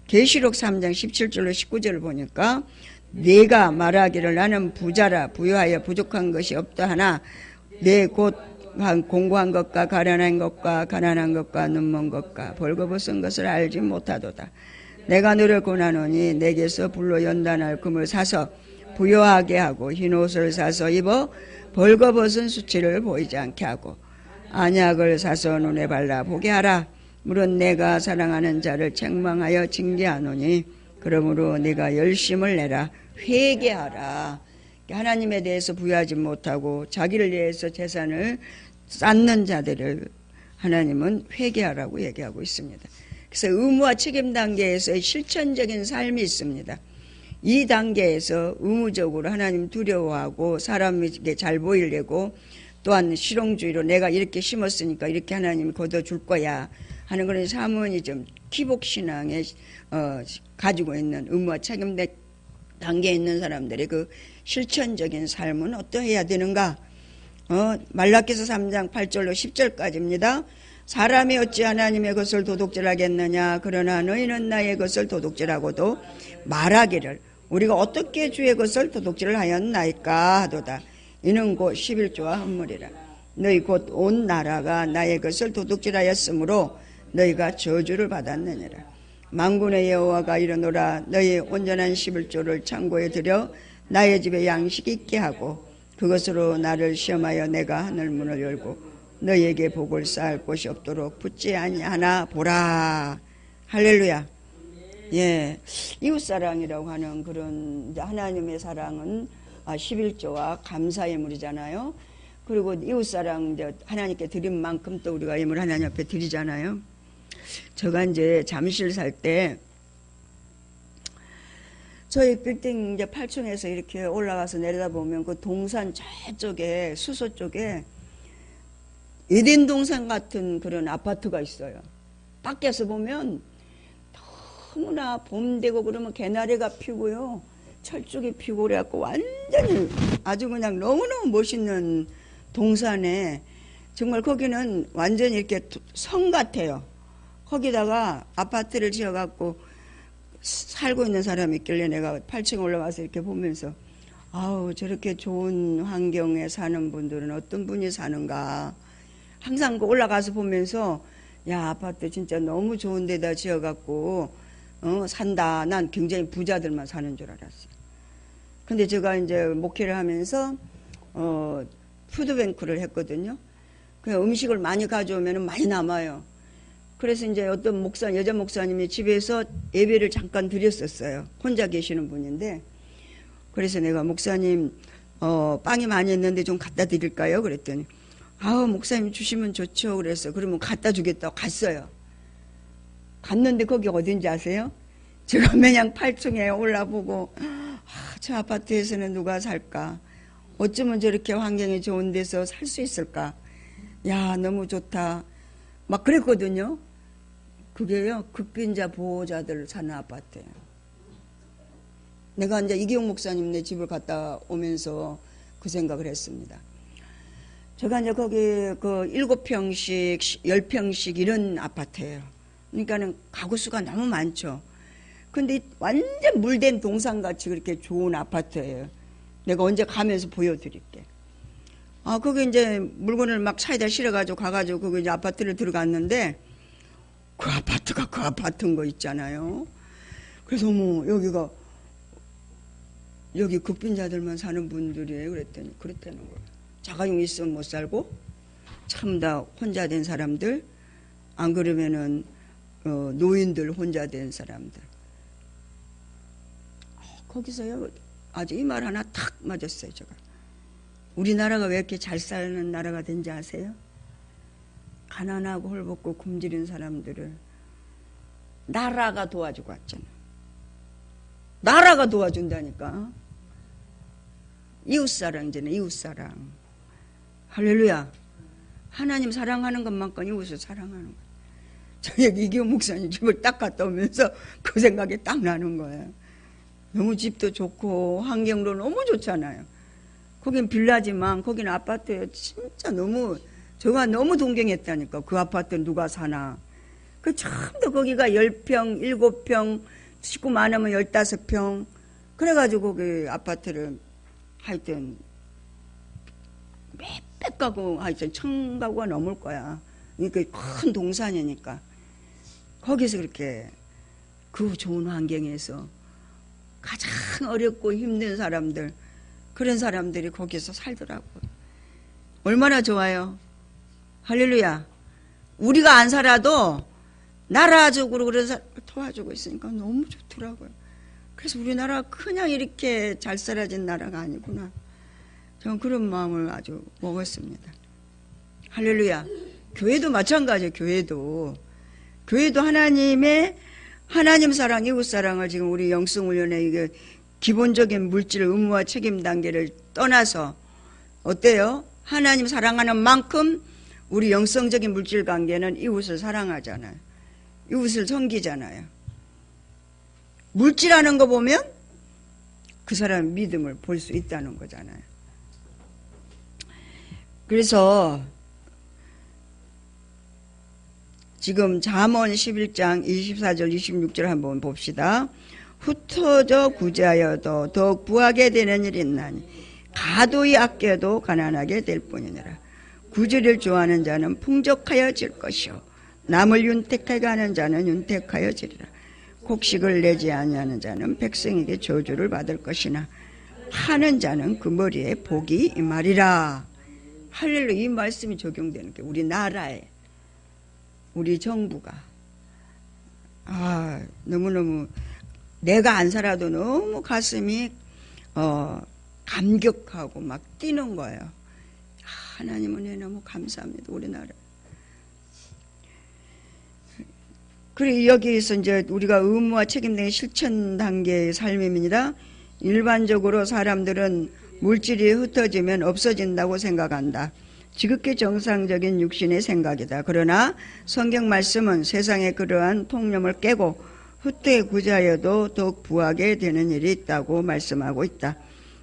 계시록 3장 17절로 19절을 보니까 내가 말하기를 나는 부자라 부유하여 부족한 것이 없다 하나 내 곧 공고한 것과 가련한 것과 가난한 것과 눈먼 것과 벌거벗은 것을 알지 못하도다. 내가 너를 권하노니 내게서 불로 연단할 금을 사서 부요하게 하고 흰옷을 사서 입어 벌거벗은 수치를 보이지 않게 하고 안약을 사서 눈에 발라 보게 하라. 물은 내가 사랑하는 자를 책망하여 징계하노니 그러므로 네가 열심을 내라. 회개하라. 하나님에 대해서 부여하지 못하고 자기를 위해서 재산을 쌓는 자들을 하나님은 회개하라고 얘기하고 있습니다. 그래서 의무와 책임 단계에서 실천적인 삶이 있습니다. 이 단계에서 의무적으로 하나님 두려워하고 사람에게 잘 보이려고 또한 실용주의로 내가 이렇게 심었으니까 이렇게 하나님이 거둬줄 거야 하는 그런 사모니 좀 기복신앙에 가지고 있는 의무와 책임 단계에 있는 사람들의 그 실천적인 삶은 어떠해야 되는가? 말라기서 3장 8절로 10절까지입니다. 사람이 어찌 하나님의 것을 도둑질하겠느냐? 그러나 너희는 나의 것을 도둑질하고도 말하기를 우리가 어떻게 주의 것을 도둑질을 하였나이까 하도다. 이는 곧 11조와 헌물이라. 너희 곧 온 나라가 나의 것을 도둑질하였으므로 너희가 저주를 받았느니라. 만군의 여호와가 이르노라. 너희 온전한 11조를 창고에 들여 나의 집에 양식 있게 하고 그것으로 나를 시험하여 내가 하늘문을 열고 너희에게 복을 쌓을 곳이 없도록 붙지 아니하나 보라. 할렐루야. 예, 이웃사랑이라고 하는 그런 하나님의 사랑은 11조와 감사의 물이잖아요. 그리고 이웃사랑 하나님께 드린 만큼 또 우리가 예물 하나님 앞에 드리잖아요. 제가 이제 잠실 살 때 저희 빌딩 이제 8층에서 이렇게 올라가서 내려다보면 그 동산 저쪽에 수소 쪽에 에덴 동산 같은 그런 아파트가 있어요. 밖에서 보면 너무나 봄 되고 그러면 개나리가 피고요. 철쭉이 피고 그래갖고 완전히 아주 그냥 너무너무 멋있는 동산에 정말 거기는 완전히 이렇게 성 같아요. 거기다가 아파트를 지어갖고 살고 있는 사람이 있길래 내가 8층 올라가서 이렇게 보면서 아우 저렇게 좋은 환경에 사는 분들은 어떤 분이 사는가 항상 올라가서 보면서 야 아파트 진짜 너무 좋은 데다 지어갖고 산다. 난 굉장히 부자들만 사는 줄 알았어요. 근데 제가 이제 목회를 하면서 푸드뱅크를 했거든요. 그 음식을 많이 가져오면 많이 남아요. 그래서 이제 어떤 여자 목사님이 집에서 예배를 잠깐 드렸었어요. 혼자 계시는 분인데. 그래서 내가 목사님, 빵이 많이 있는데 좀 갖다 드릴까요? 그랬더니, 아우, 목사님 주시면 좋죠. 그래서 그러면 갖다 주겠다고 갔어요. 갔는데 거기 어딘지 아세요? 제가 매냥 8층에 올라보고, 저 아파트에서는 누가 살까? 어쩌면 저렇게 환경이 좋은 데서 살 수 있을까? 야, 너무 좋다. 막 그랬거든요. 그게요, 극빈자 보호자들 사는 아파트예요. 내가 이제 이기용 목사님 네 집을 갔다 오면서 그 생각을 했습니다. 제가 이제 거기 그 7평씩, 10평씩 이런 아파트예요. 그러니까는 가구 수가 너무 많죠. 근데 완전 물된 동산같이 그렇게 좋은 아파트예요. 내가 언제 가면서 보여드릴게. 아, 거기 이제 물건을 막 차에다 실어가지고 가가지고 거기 이제 아파트를 들어갔는데 그 아파트가 그 아파트인 거 있잖아요. 그래서 뭐 여기가 여기 극빈자들만 사는 분들이에요. 그랬다는 거예요. 자가용 있으면 못 살고 참 다 혼자 된 사람들, 안 그러면은 노인들 혼자 된 사람들. 거기서요 아주 이 말 하나 탁 맞았어요. 제가 우리나라가 왜 이렇게 잘 사는 나라가 된지 아세요? 가난하고 헐벗고 굶주린 사람들을 나라가 도와주고 왔잖아. 나라가 도와준다니까. 이웃사랑이잖아요. 이웃사랑. 할렐루야. 하나님 사랑하는 것만큼 이웃을 사랑하는 거예요. 저 여기 이기용 목사님 집을 딱 갔다 오면서 그 생각이 딱 나는 거예요. 너무 집도 좋고 환경도 너무 좋잖아요. 거긴 빌라지만 거기는 아파트예요. 진짜 너무 제가 너무 동경했다니까. 그 아파트 누가 사나. 그 처음부터 거기가 10평, 7평, 식구 많으면 15평. 그래가지고 그 아파트를 하여튼 몇백 가구, 하여튼 1000가구가 넘을 거야. 그러니까 큰 동산이니까. 거기서 그렇게 그 좋은 환경에서 가장 어렵고 힘든 사람들, 그런 사람들이 거기서 살더라고요. 얼마나 좋아요. 할렐루야. 우리가 안 살아도 나라적으로 그런 사람을 도와주고 있으니까 너무 좋더라고요. 그래서 우리나라가 그냥 이렇게 잘 살아진 나라가 아니구나. 저는 그런 마음을 아주 먹었습니다. 할렐루야. 교회도 마찬가지예요. 교회도 하나님 사랑, 이웃 사랑을 지금 우리 영성훈련의 이게 기본적인 물질 의무와 책임 단계를 떠나서 어때요? 하나님 사랑하는 만큼 우리 영성적인 물질 관계는 이웃을 사랑하잖아요. 이웃을 섬기잖아요. 물질하는 거 보면 그 사람의 믿음을 볼 수 있다는 거잖아요. 그래서 지금 잠언 11장 24절 26절 한번 봅시다. 흩어져 구제하여도 더욱 부하게 되는 일이 있나니 가도히 아껴도 가난하게 될 뿐이니라. 구제를 좋아하는 자는 풍족하여질 것이요 남을 윤택하게 하는 자는 윤택하여지리라. 곡식을 내지 아니하는 자는 백성에게 저주를 받을 것이나 하는 자는 그 머리에 복이 임하리라. 할렐루야. 이 말씀이 적용되는 게 우리나라에 우리 정부가 너무너무 내가 안 살아도 너무 가슴이 감격하고 막 뛰는 거예요. 하나님 은혜 너무 감사합니다. 우리나라. 그리고 여기에서 이제 우리가 의무와 책임 등의 실천 단계의 삶입니다. 일반적으로 사람들은 물질이 흩어지면 없어진다고 생각한다. 지극히 정상적인 육신의 생각이다. 그러나 성경 말씀은 세상의 그러한 통념을 깨고 흩게 구제하여도 더욱 부하게 되는 일이 있다고 말씀하고 있다.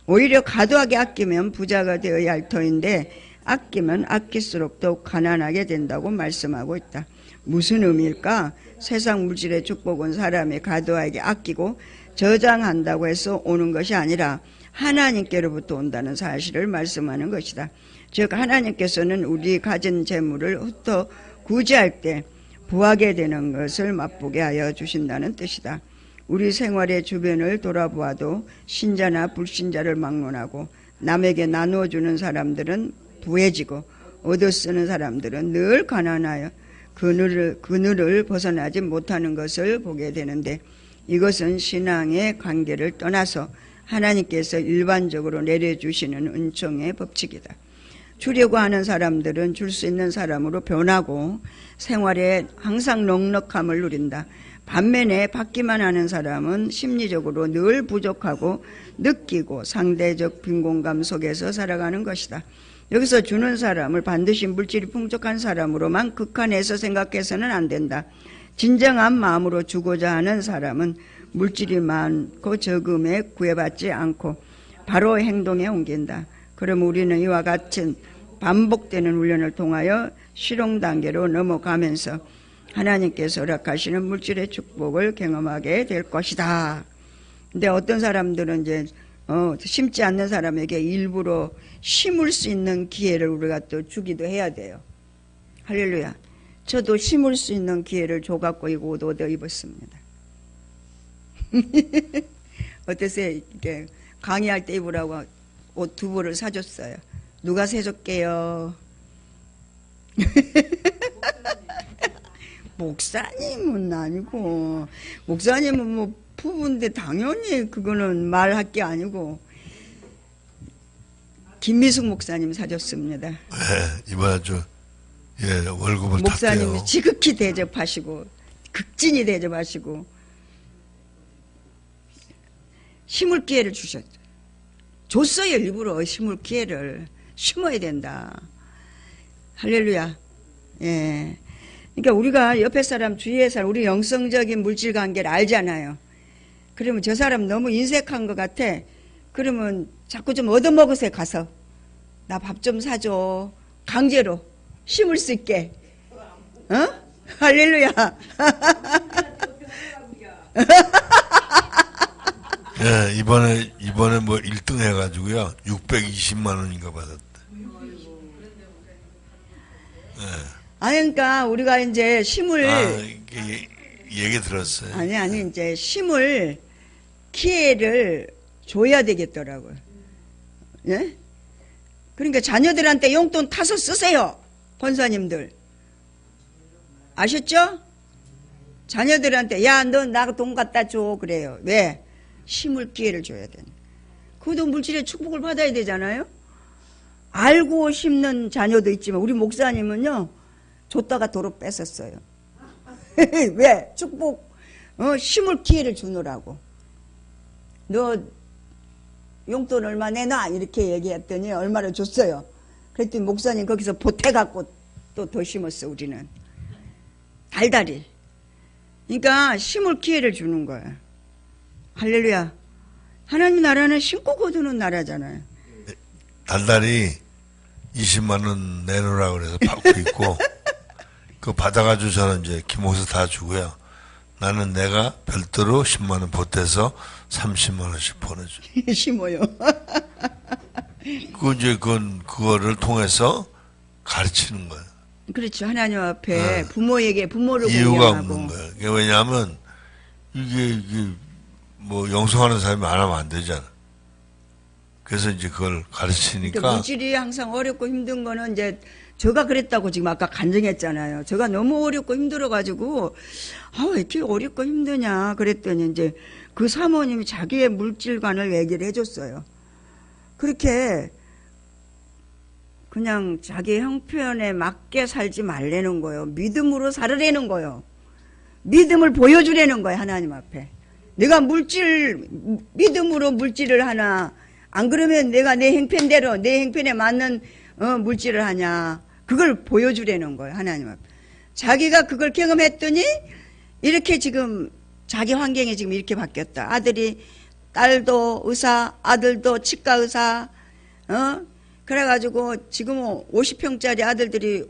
오히려 과도하게 아끼면 부자가 되어야 할 터인데 아끼면 아낄수록 더욱 가난하게 된다고 말씀하고 있다. 무슨 의미일까? 세상 물질의 축복은 사람이 과도하게 아끼고 저장한다고 해서 오는 것이 아니라 하나님께로부터 온다는 사실을 말씀하는 것이다. 즉 하나님께서는 우리 가진 재물을 흩어 구제할 때 부하게 되는 것을 맛보게 하여 주신다는 뜻이다. 우리 생활의 주변을 돌아보아도 신자나 불신자를 막론하고 남에게 나누어주는 사람들은 부해지고 얻어쓰는 사람들은 늘 가난하여 그늘을 벗어나지 못하는 것을 보게 되는데 이것은 신앙의 관계를 떠나서 하나님께서 일반적으로 내려주시는 은총의 법칙이다. 주려고 하는 사람들은 줄 수 있는 사람으로 변하고 생활에 항상 넉넉함을 누린다. 반면에 받기만 하는 사람은 심리적으로 늘 부족하고 느끼고 상대적 빈곤감 속에서 살아가는 것이다. 여기서 주는 사람을 반드시 물질이 풍족한 사람으로만 극한해서 생각해서는 안 된다. 진정한 마음으로 주고자 하는 사람은 물질이 많고 적음에 구애받지 않고 바로 행동에 옮긴다. 그럼 우리는 이와 같은 반복되는 훈련을 통하여 실용 단계로 넘어가면서 하나님께서 허락하시는 물질의 축복을 경험하게 될 것이다. 근데 어떤 사람들은 이제 심지 않는 사람에게 일부러 심을 수 있는 기회를 우리가 또 주기도 해야 돼요. 할렐루야. 저도 심을 수 있는 기회를 줘갖고 이 옷 얻어 입었습니다. 어떠세요? 이렇게 강의할 때 입으라고 옷 2벌을 사줬어요. 누가 사줬게요? 목사님은 아니고, 목사님은 뭐 부부인데 당연히 그거는 말할 게 아니고, 김미숙 목사님 사줬습니다. 네, 이번에 월급을 목사님이 탔대요. 지극히 대접하시고 극진히 대접하시고 심을 기회를 주셨죠. 줬어요. 일부러 심을 기회를. 심어야 된다. 할렐루야. 예. 그러니까 우리가 옆에 사람, 주위의 사람, 우리 영성적인 물질 관계를 알잖아요. 그러면 저 사람 너무 인색한 것 같아. 그러면 자꾸 좀 얻어먹으세요. 가서 나 밥 좀 사줘. 강제로 심을 수 있게. 할렐루야. 예, 이번에 뭐 1등 해가지고요 620만 원인가 받았대. 그러니까 우리가 이제 심을 이게 얘기 들었어요. 아니 이제 심을 기회를 줘야 되겠더라고요. 예? 그러니까 자녀들한테 용돈 타서 쓰세요. 권사님들. 아셨죠? 자녀들한테 야, 너 나 돈 갖다 줘 그래요. 왜? 심을 기회를 줘야 되는. 그것도 물질의 축복을 받아야 되잖아요. 알고 심는 자녀도 있지만 우리 목사님은요 줬다가 도로 뺏었어요. 왜? 축복 심을 기회를 주느라고. 너 용돈 얼마 내놔 이렇게 얘기했더니 얼마를 줬어요. 그랬더니 목사님 거기서 보태갖고 또 더 심었어. 우리는 달달이. 그러니까 심을 기회를 주는 거야. 할렐루야. 하나님 나라는 심고 거두는 나라잖아요. 달달이 20만 원 내놓으라 그래서 받고 있고 그거 받아가지고 저는 이제 김옥수 다 주고요. 나는 내가 별도로 10만 원 보태서 30만 원씩 보내줘. 심어요. 그거를 통해서 가르치는 거예요. 그렇죠. 하나님 앞에 부모에게 부모를 이유가 공경하고. 없는 거예요. 그게 왜냐하면 이게 뭐 영성하는 사람이 안 하면 안 되잖아. 그래서 이제 그걸 가르치니까. 그러니까 물질이 항상 어렵고 힘든 거는 이제 제가 그랬다고 지금 아까 간증했잖아요. 제가 너무 어렵고 힘들어가지고 왜 이렇게 어렵고 힘드냐 그랬더니 이제 그 사모님이 자기의 물질관을 얘기를 해줬어요. 그렇게 그냥 자기 형편에 맞게 살지 말라는 거예요. 믿음으로 살으라는 거예요. 믿음을 보여주라는 거예요. 하나님 앞에. 내가 믿음으로 물질을 하나, 안 그러면 내가 내 행편대로, 내 행편에 맞는 물질을 하냐. 그걸 보여주라는 거예요. 하나님 앞에. 자기가 그걸 경험했더니 이렇게 지금 자기 환경이 지금 이렇게 바뀌었다. 딸도 의사, 아들도 치과 의사, 그래가지고 지금 50평짜리 아들들이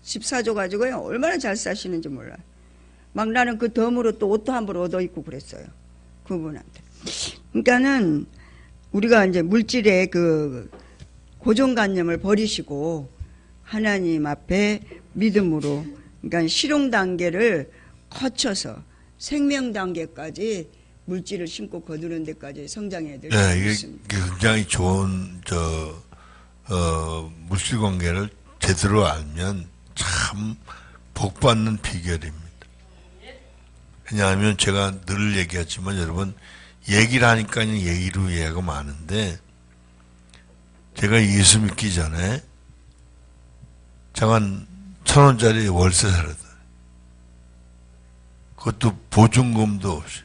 집 사줘가지고요. 얼마나 잘 사시는지 몰라요. 막 나는 그 덤으로 또 옷도 한 벌 얻어 입고 그랬어요. 그분한테. 그러니까는 우리가 이제 물질의 그 고정관념을 버리시고 하나님 앞에 믿음으로, 그러니까 실용 단계를 거쳐서 생명 단계까지 물질을 심고 거두는 데까지 성장해야 될 수 있습니다. 이게 굉장히 좋은 물질 관계를 제대로 알면 참 복받는 비결입니다. 왜냐하면 제가 늘 얘기하지만 여러분 얘기를 하니까 얘기로 이해가 많은데 제가 예수 믿기 전에 잠깐 1,000원짜리 월세 살았다. 그것도 보증금도 없이.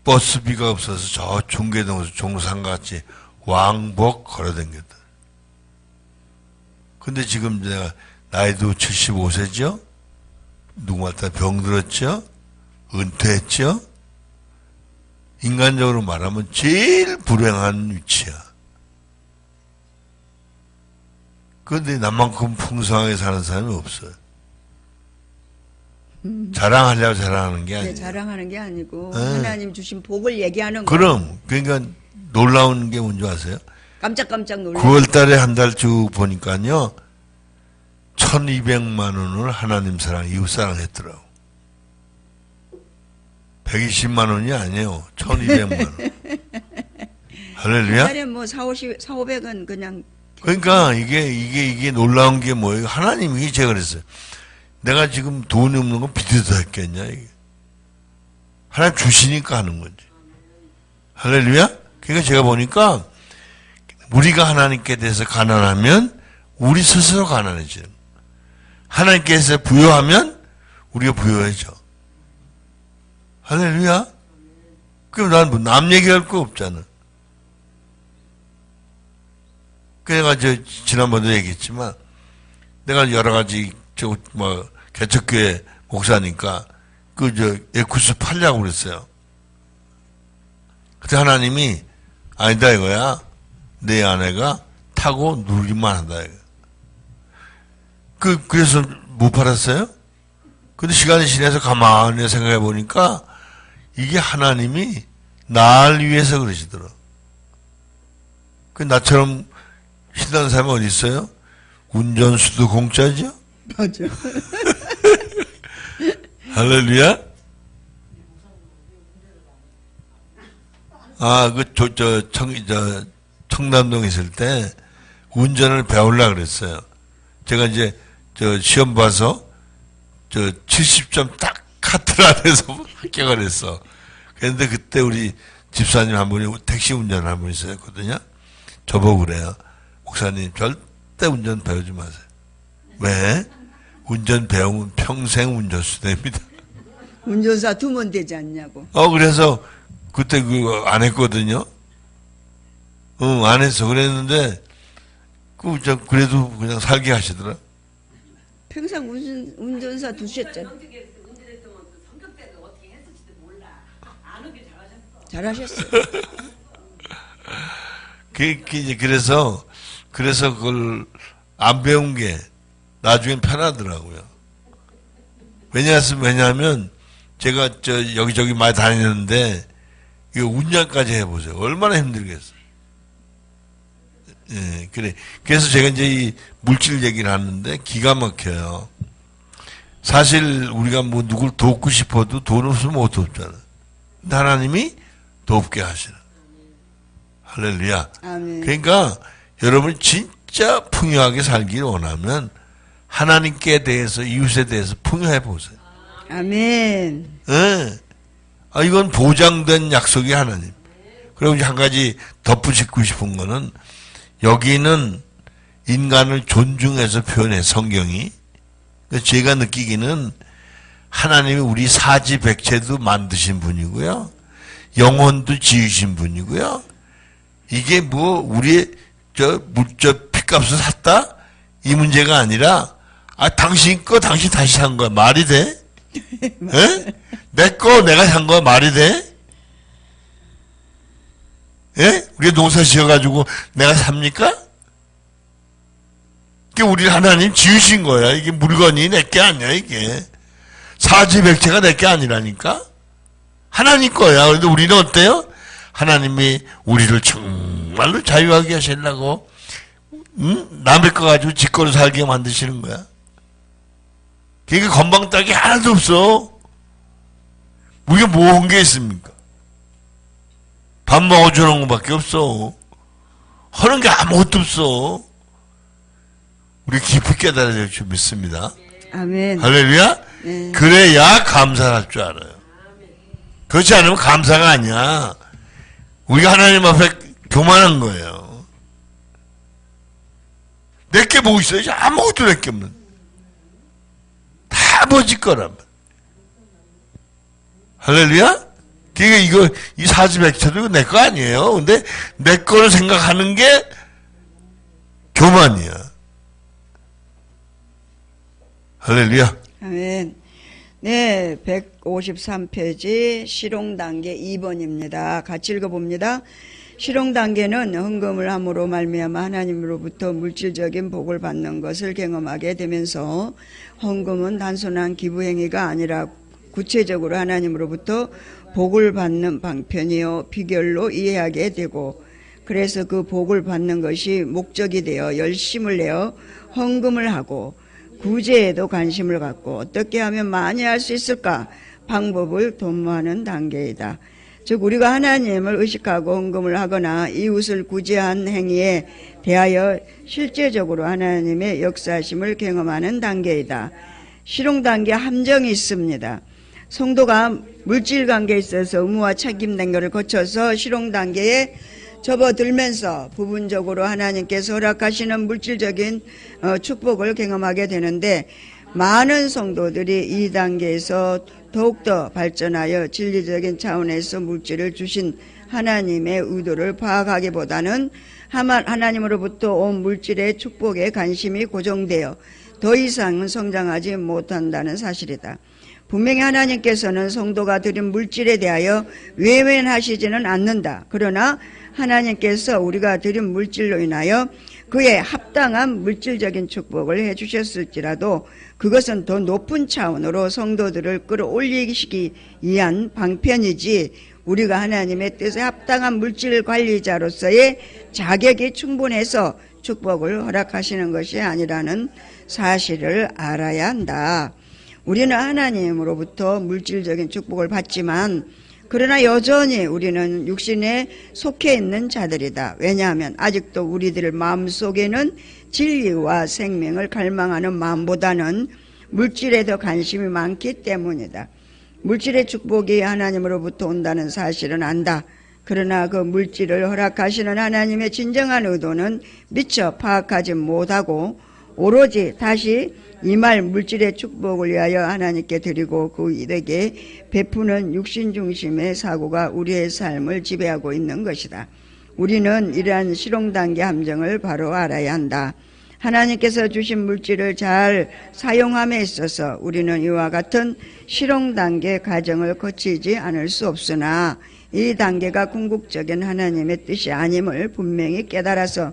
버스비가 없어서 저 중계동에서 종상같이 왕복 걸어다녔다. 근데 지금 내가 나이도 75세죠? 누구한테 병들었죠? 은퇴했죠? 인간적으로 말하면 제일 불행한 위치야. 그런데 나만큼 풍성하게 사는 사람이 없어요. 자랑하려고 자랑하는 게 아니에요. 네, 자랑하는 게 아니고 네. 하나님 주신 복을 얘기하는 거예요. 그럼 그러니까 놀라운 게 뭔지 아세요? 깜짝깜짝 놀래. 9월 달에 한 달 쭉 보니까요. 1,200만 원을 하나님 사랑, 이웃 사랑 했더라고. 120만 원이 아니에요. 1,200만 원. 할렐루야? 달에 뭐 4,500원 그냥. 그러니까 이게 놀라운 게 뭐예요? 하나님이 제가 그랬어요. 내가 지금 돈이 없는 건 빚어서 했겠냐, 이게. 하나님 주시니까 하는 거지. 할렐루야? 그러니까 제가 보니까 우리가 하나님께 대해서 가난하면 우리 스스로 가난해지는 거예요. 하나님께서 부여하면 우리가 부여해져. 할렐루야? 그럼 난 뭐 남 얘기할 거 없잖아. 그래가 지난번에도 얘기했지만 내가 여러 가지 개척교회 목사니까 에쿠스 팔려고 그랬어요. 그때 하나님이 아니다 이거야. 내 아내가 타고 누리기만 한다 이거. 그래서 못 팔았어요? 근데 시간이 지나서 가만히 생각해 보니까 이게 하나님이 날 위해서 그러시더라. 나처럼 신난 사람이 어디 있어요? 운전수도 공짜죠? 맞아. 할렐루야? 청담동에 있을 때 운전을 배우려고 그랬어요. 제가 이제 시험 봐서 70점 딱 카트를 안에서 합격을 했어. 그런데 그때 우리 집사님 한 분이 택시 운전을 한 분 있었거든요. 저보고 그래요. 목사님 절대 운전 배우지 마세요. 왜? 운전 배우면 평생 운전수 됩니다. 운전사 두면 되지 않냐고. 그래서 그때 그거 안 했거든요. 안 했어. 그랬는데 그래도 그냥 살게 하시더라. 평생 운전사 두셨잖아. 잘하셨어요. 그래서 그걸 안 배운 게 나중엔 편하더라고요. 왜냐하면 제가 여기저기 많이 다니는데 이거 운전까지 해보세요. 얼마나 힘들겠어요. 예, 그래. 그래서 제가 이제 이 물질 얘기를 하는데 기가 막혀요. 사실 우리가 뭐 누굴 돕고 싶어도 돈 없으면 못 돕잖아. 근데 하나님이 돕게 하시는. 할렐루야. 아멘. 그러니까 여러분이 진짜 풍요하게 살기를 원하면 하나님께 대해서 이웃에 대해서 풍요해 보세요. 아멘. 예. 이건 보장된 약속이 하나님. 그리고 이제 한 가지 덧붙이고 싶은 거는 여기는 인간을 존중해서 표현해 성경이. 제가 느끼기는 하나님이 우리 사지백체도 만드신 분이고요. 영혼도 지으신 분이고요. 이게 뭐 우리의 핏값을 샀다? 이 문제가 아니라 당신 거 당신 다시 산 거야. 말이 돼? 예? 내 거 내가 산 거야. 말이 돼? 예? 우리가 농사 지어가지고 내가 삽니까? 이게 우리 하나님 지으신 거야. 이게 물건이 내 게 아니야, 이게. 사지백체가 내 게 아니라니까? 하나님 거야. 그런데 우리는 어때요? 하나님이 우리를 정말로 자유하게 하시려고, 남의 거 가지고 짓거리 살게 만드시는 거야. 그러니까 건방딱이 하나도 없어. 우리가 모은 게 있습니까? 밥 먹어주는 것밖에 없어. 하는 게 아무것도 없어. 우리 깊이 깨달아야 될 줄 믿습니다. 아멘. 할렐루야? 네. 그래야 감사할 줄 알아요. 그렇지 않으면 감사가 아니야. 우리가 하나님 앞에 교만한 거예요. 내게 뭐 있어요? 아무것도 내게 없는. 다 아버지 거란 말. 할렐루야? 그러니까 이거, 이 사지백체도 이거 내 거 아니에요. 근데 내 거를 생각하는 게 교만이야. 할렐루야. 아멘. 네, 153페이지 실용단계 2번입니다. 같이 읽어봅니다. 실용단계는 헌금을 함으로 말미암아 하나님으로부터 물질적인 복을 받는 것을 경험하게 되면서 헌금은 단순한 기부행위가 아니라 구체적으로 하나님으로부터 복을 받는 방편이요 비결로 이해하게 되고, 그래서 그 복을 받는 것이 목적이 되어 열심을 내어 헌금을 하고 구제에도 관심을 갖고 어떻게 하면 많이 할 수 있을까 방법을 도모하는 단계이다. 즉 우리가 하나님을 의식하고 헌금을 하거나 이웃을 구제한 행위에 대하여 실제적으로 하나님의 역사심을 경험하는 단계이다. 실용단계 함정이 있습니다. 성도가 물질관계에 있어서 의무와 책임 단계를 거쳐서 실용단계에 접어들면서 부분적으로 하나님께서 허락하시는 물질적인 축복을 경험하게 되는데, 많은 성도들이 이 단계에서 더욱더 발전하여 진리적인 차원에서 물질을 주신 하나님의 의도를 파악하기보다는 하나님으로부터 온 물질의 축복에 관심이 고정되어 더 이상은 성장하지 못한다는 사실이다. 분명히 하나님께서는 성도가 드린 물질에 대하여 외면하시지는 않는다. 그러나 하나님께서 우리가 드린 물질로 인하여 그에 합당한 물질적인 축복을 해주셨을지라도 그것은 더 높은 차원으로 성도들을 끌어올리시기 위한 방편이지 우리가 하나님의 뜻에 합당한 물질 관리자로서의 자격이 충분해서 축복을 허락하시는 것이 아니라는 사실을 알아야 한다. 우리는 하나님으로부터 물질적인 축복을 받지만 그러나 여전히 우리는 육신에 속해 있는 자들이다. 왜냐하면 아직도 우리들 마음속에는 진리와 생명을 갈망하는 마음보다는 물질에 더 관심이 많기 때문이다. 물질의 축복이 하나님으로부터 온다는 사실은 안다. 그러나 그 물질을 허락하시는 하나님의 진정한 의도는 미처 파악하지 못하고 오로지 다시 이 말 물질의 축복을 위하여 하나님께 드리고 그 일에게 베푸는 육신 중심의 사고가 우리의 삶을 지배하고 있는 것이다. 우리는 이러한 실용단계 함정을 바로 알아야 한다. 하나님께서 주신 물질을 잘 사용함에 있어서 우리는 이와 같은 실용단계 과정을 거치지 않을 수 없으나 이 단계가 궁극적인 하나님의 뜻이 아님을 분명히 깨달아서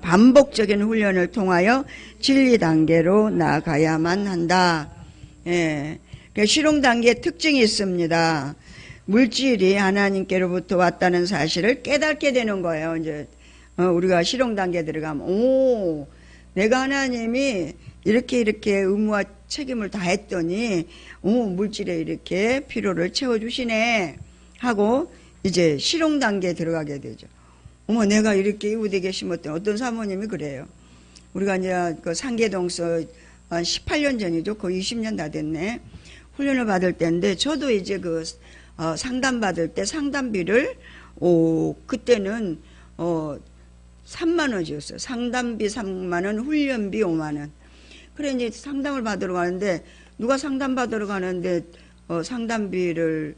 반복적인 훈련을 통하여 진리 단계로 나아가야만 한다. 예. 실용 단계의 특징이 있습니다. 물질이 하나님께로부터 왔다는 사실을 깨닫게 되는 거예요. 이제 우리가 실용 단계에 들어가면 내가 하나님이 이렇게 의무와 책임을 다했더니 물질에 이렇게 필요를 채워주시네 하고 이제 실용 단계에 들어가게 되죠. 내가 이렇게 이웃에게 심었더니 어떤 사모님이 그래요. 우리가 이제 그 상계동서 한 18년 전이죠. 거의 20년 다 됐네. 훈련을 받을 때인데 저도 이제 그 상담 받을 때 상담비를 그때는 3만 원이었어요. 상담비 3만 원, 훈련비 5만 원. 그래 이제 상담을 받으러 가는데 누가 상담 받으러 가는데 상담비를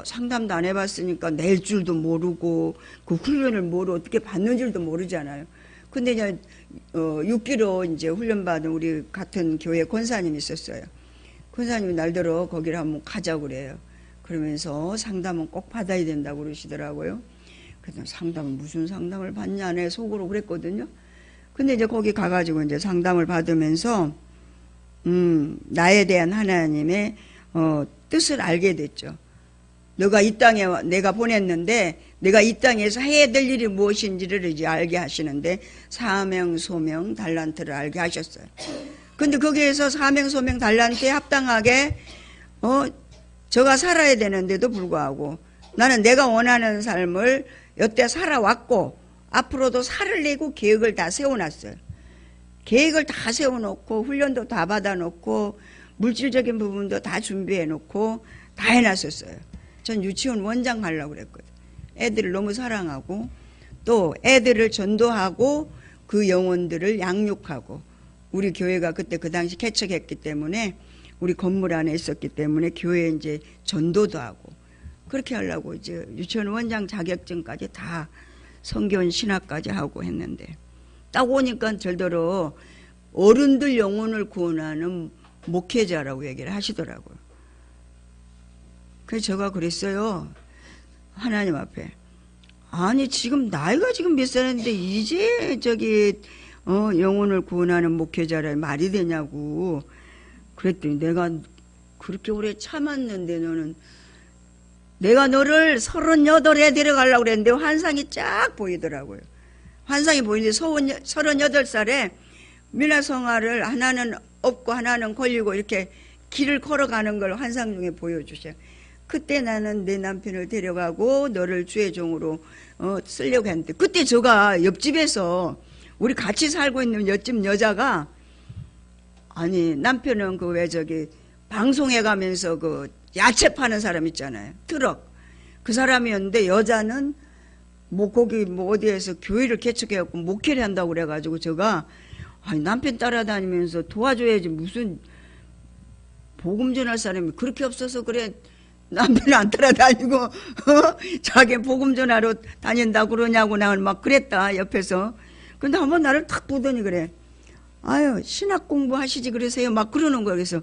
상담도 안 해봤으니까 낼 줄도 모르고 그 훈련을 어떻게 받는 줄도 모르잖아요. 근데 이제 6기로 이제 훈련받은 우리 같은 교회 권사님이 있었어요. 권사님이 날들어 거기를 한번 가자고 그래요. 그러면서 상담은 꼭 받아야 된다고 그러시더라고요. 그래서 상담은 무슨 상담을 받냐 내 속으로 그랬거든요. 근데 이제 거기 가가지고 이제 상담을 받으면서 나에 대한 하나님의 뜻을 알게 됐죠. 너가 이 땅에 내가 보냈는데 내가 이 땅에서 해야 될 일이 무엇인지를 이제 알게 하시는데 사명, 소명, 달란트를 알게 하셨어요. 근데 거기에서 사명, 소명, 달란트에 합당하게 저가 살아야 되는데도 불구하고 나는 내가 원하는 삶을 여태 살아왔고 앞으로도 살으려고 계획을 다 세워놨어요. 계획을 다 세워놓고 훈련도 다 받아놓고 물질적인 부분도 다 준비해놓고 다 해놨었어요. 전 유치원 원장 하려고 그랬거든. 애들을 너무 사랑하고 또 애들을 전도하고 그 영혼들을 양육하고, 우리 교회가 그때 그 당시 개척했기 때문에 우리 건물 안에 있었기 때문에 교회에 이제 전도도 하고 그렇게 하려고 이제 유치원 원장 자격증까지 다 성교원 신학까지 하고 했는데, 딱 오니까 절대로 어른들 영혼을 구원하는 목회자라고 얘기를 하시더라고요. 그래서 제가 그랬어요. 하나님 앞에. 아니 지금 나이가 지금 몇 살인데 이제 영혼을 구원하는 목회자라 말이 되냐고. 그랬더니 내가 그렇게 오래 참았는데 너는, 내가 너를 38에 데려가려고 그랬는데 환상이 쫙 보이더라고요. 환상이 보이는데 38살에 미나성화를 하나는 없고 하나는 걸리고 이렇게 길을 걸어가는 걸 환상 중에 보여주셔. 그때 나는 내 남편을 데려가고 너를 주의 종으로 쓰려고 했는데, 그때 제가 옆집에서 우리 같이 살고 있는 옆집 여자가, 아니 남편은 그 왜 방송에 가면서 그 야채 파는 사람 있잖아요, 트럭, 그 사람이었는데 여자는 뭐 거기 뭐 어디에서 교회를 개척해갖고 목회를 한다고 그래가지고 제가, 아니 남편 따라다니면서 도와줘야지, 무슨 복음 전할 사람이 그렇게 없어서 그래 남편 안 따라다니고 자기 복음 전하러 다닌다고 그러냐고 나는 막 그랬다 옆에서. 근데 한번 나를 탁 보더니 그래, 아유 신학 공부하시지 그러세요 막 그러는 거야. 그래서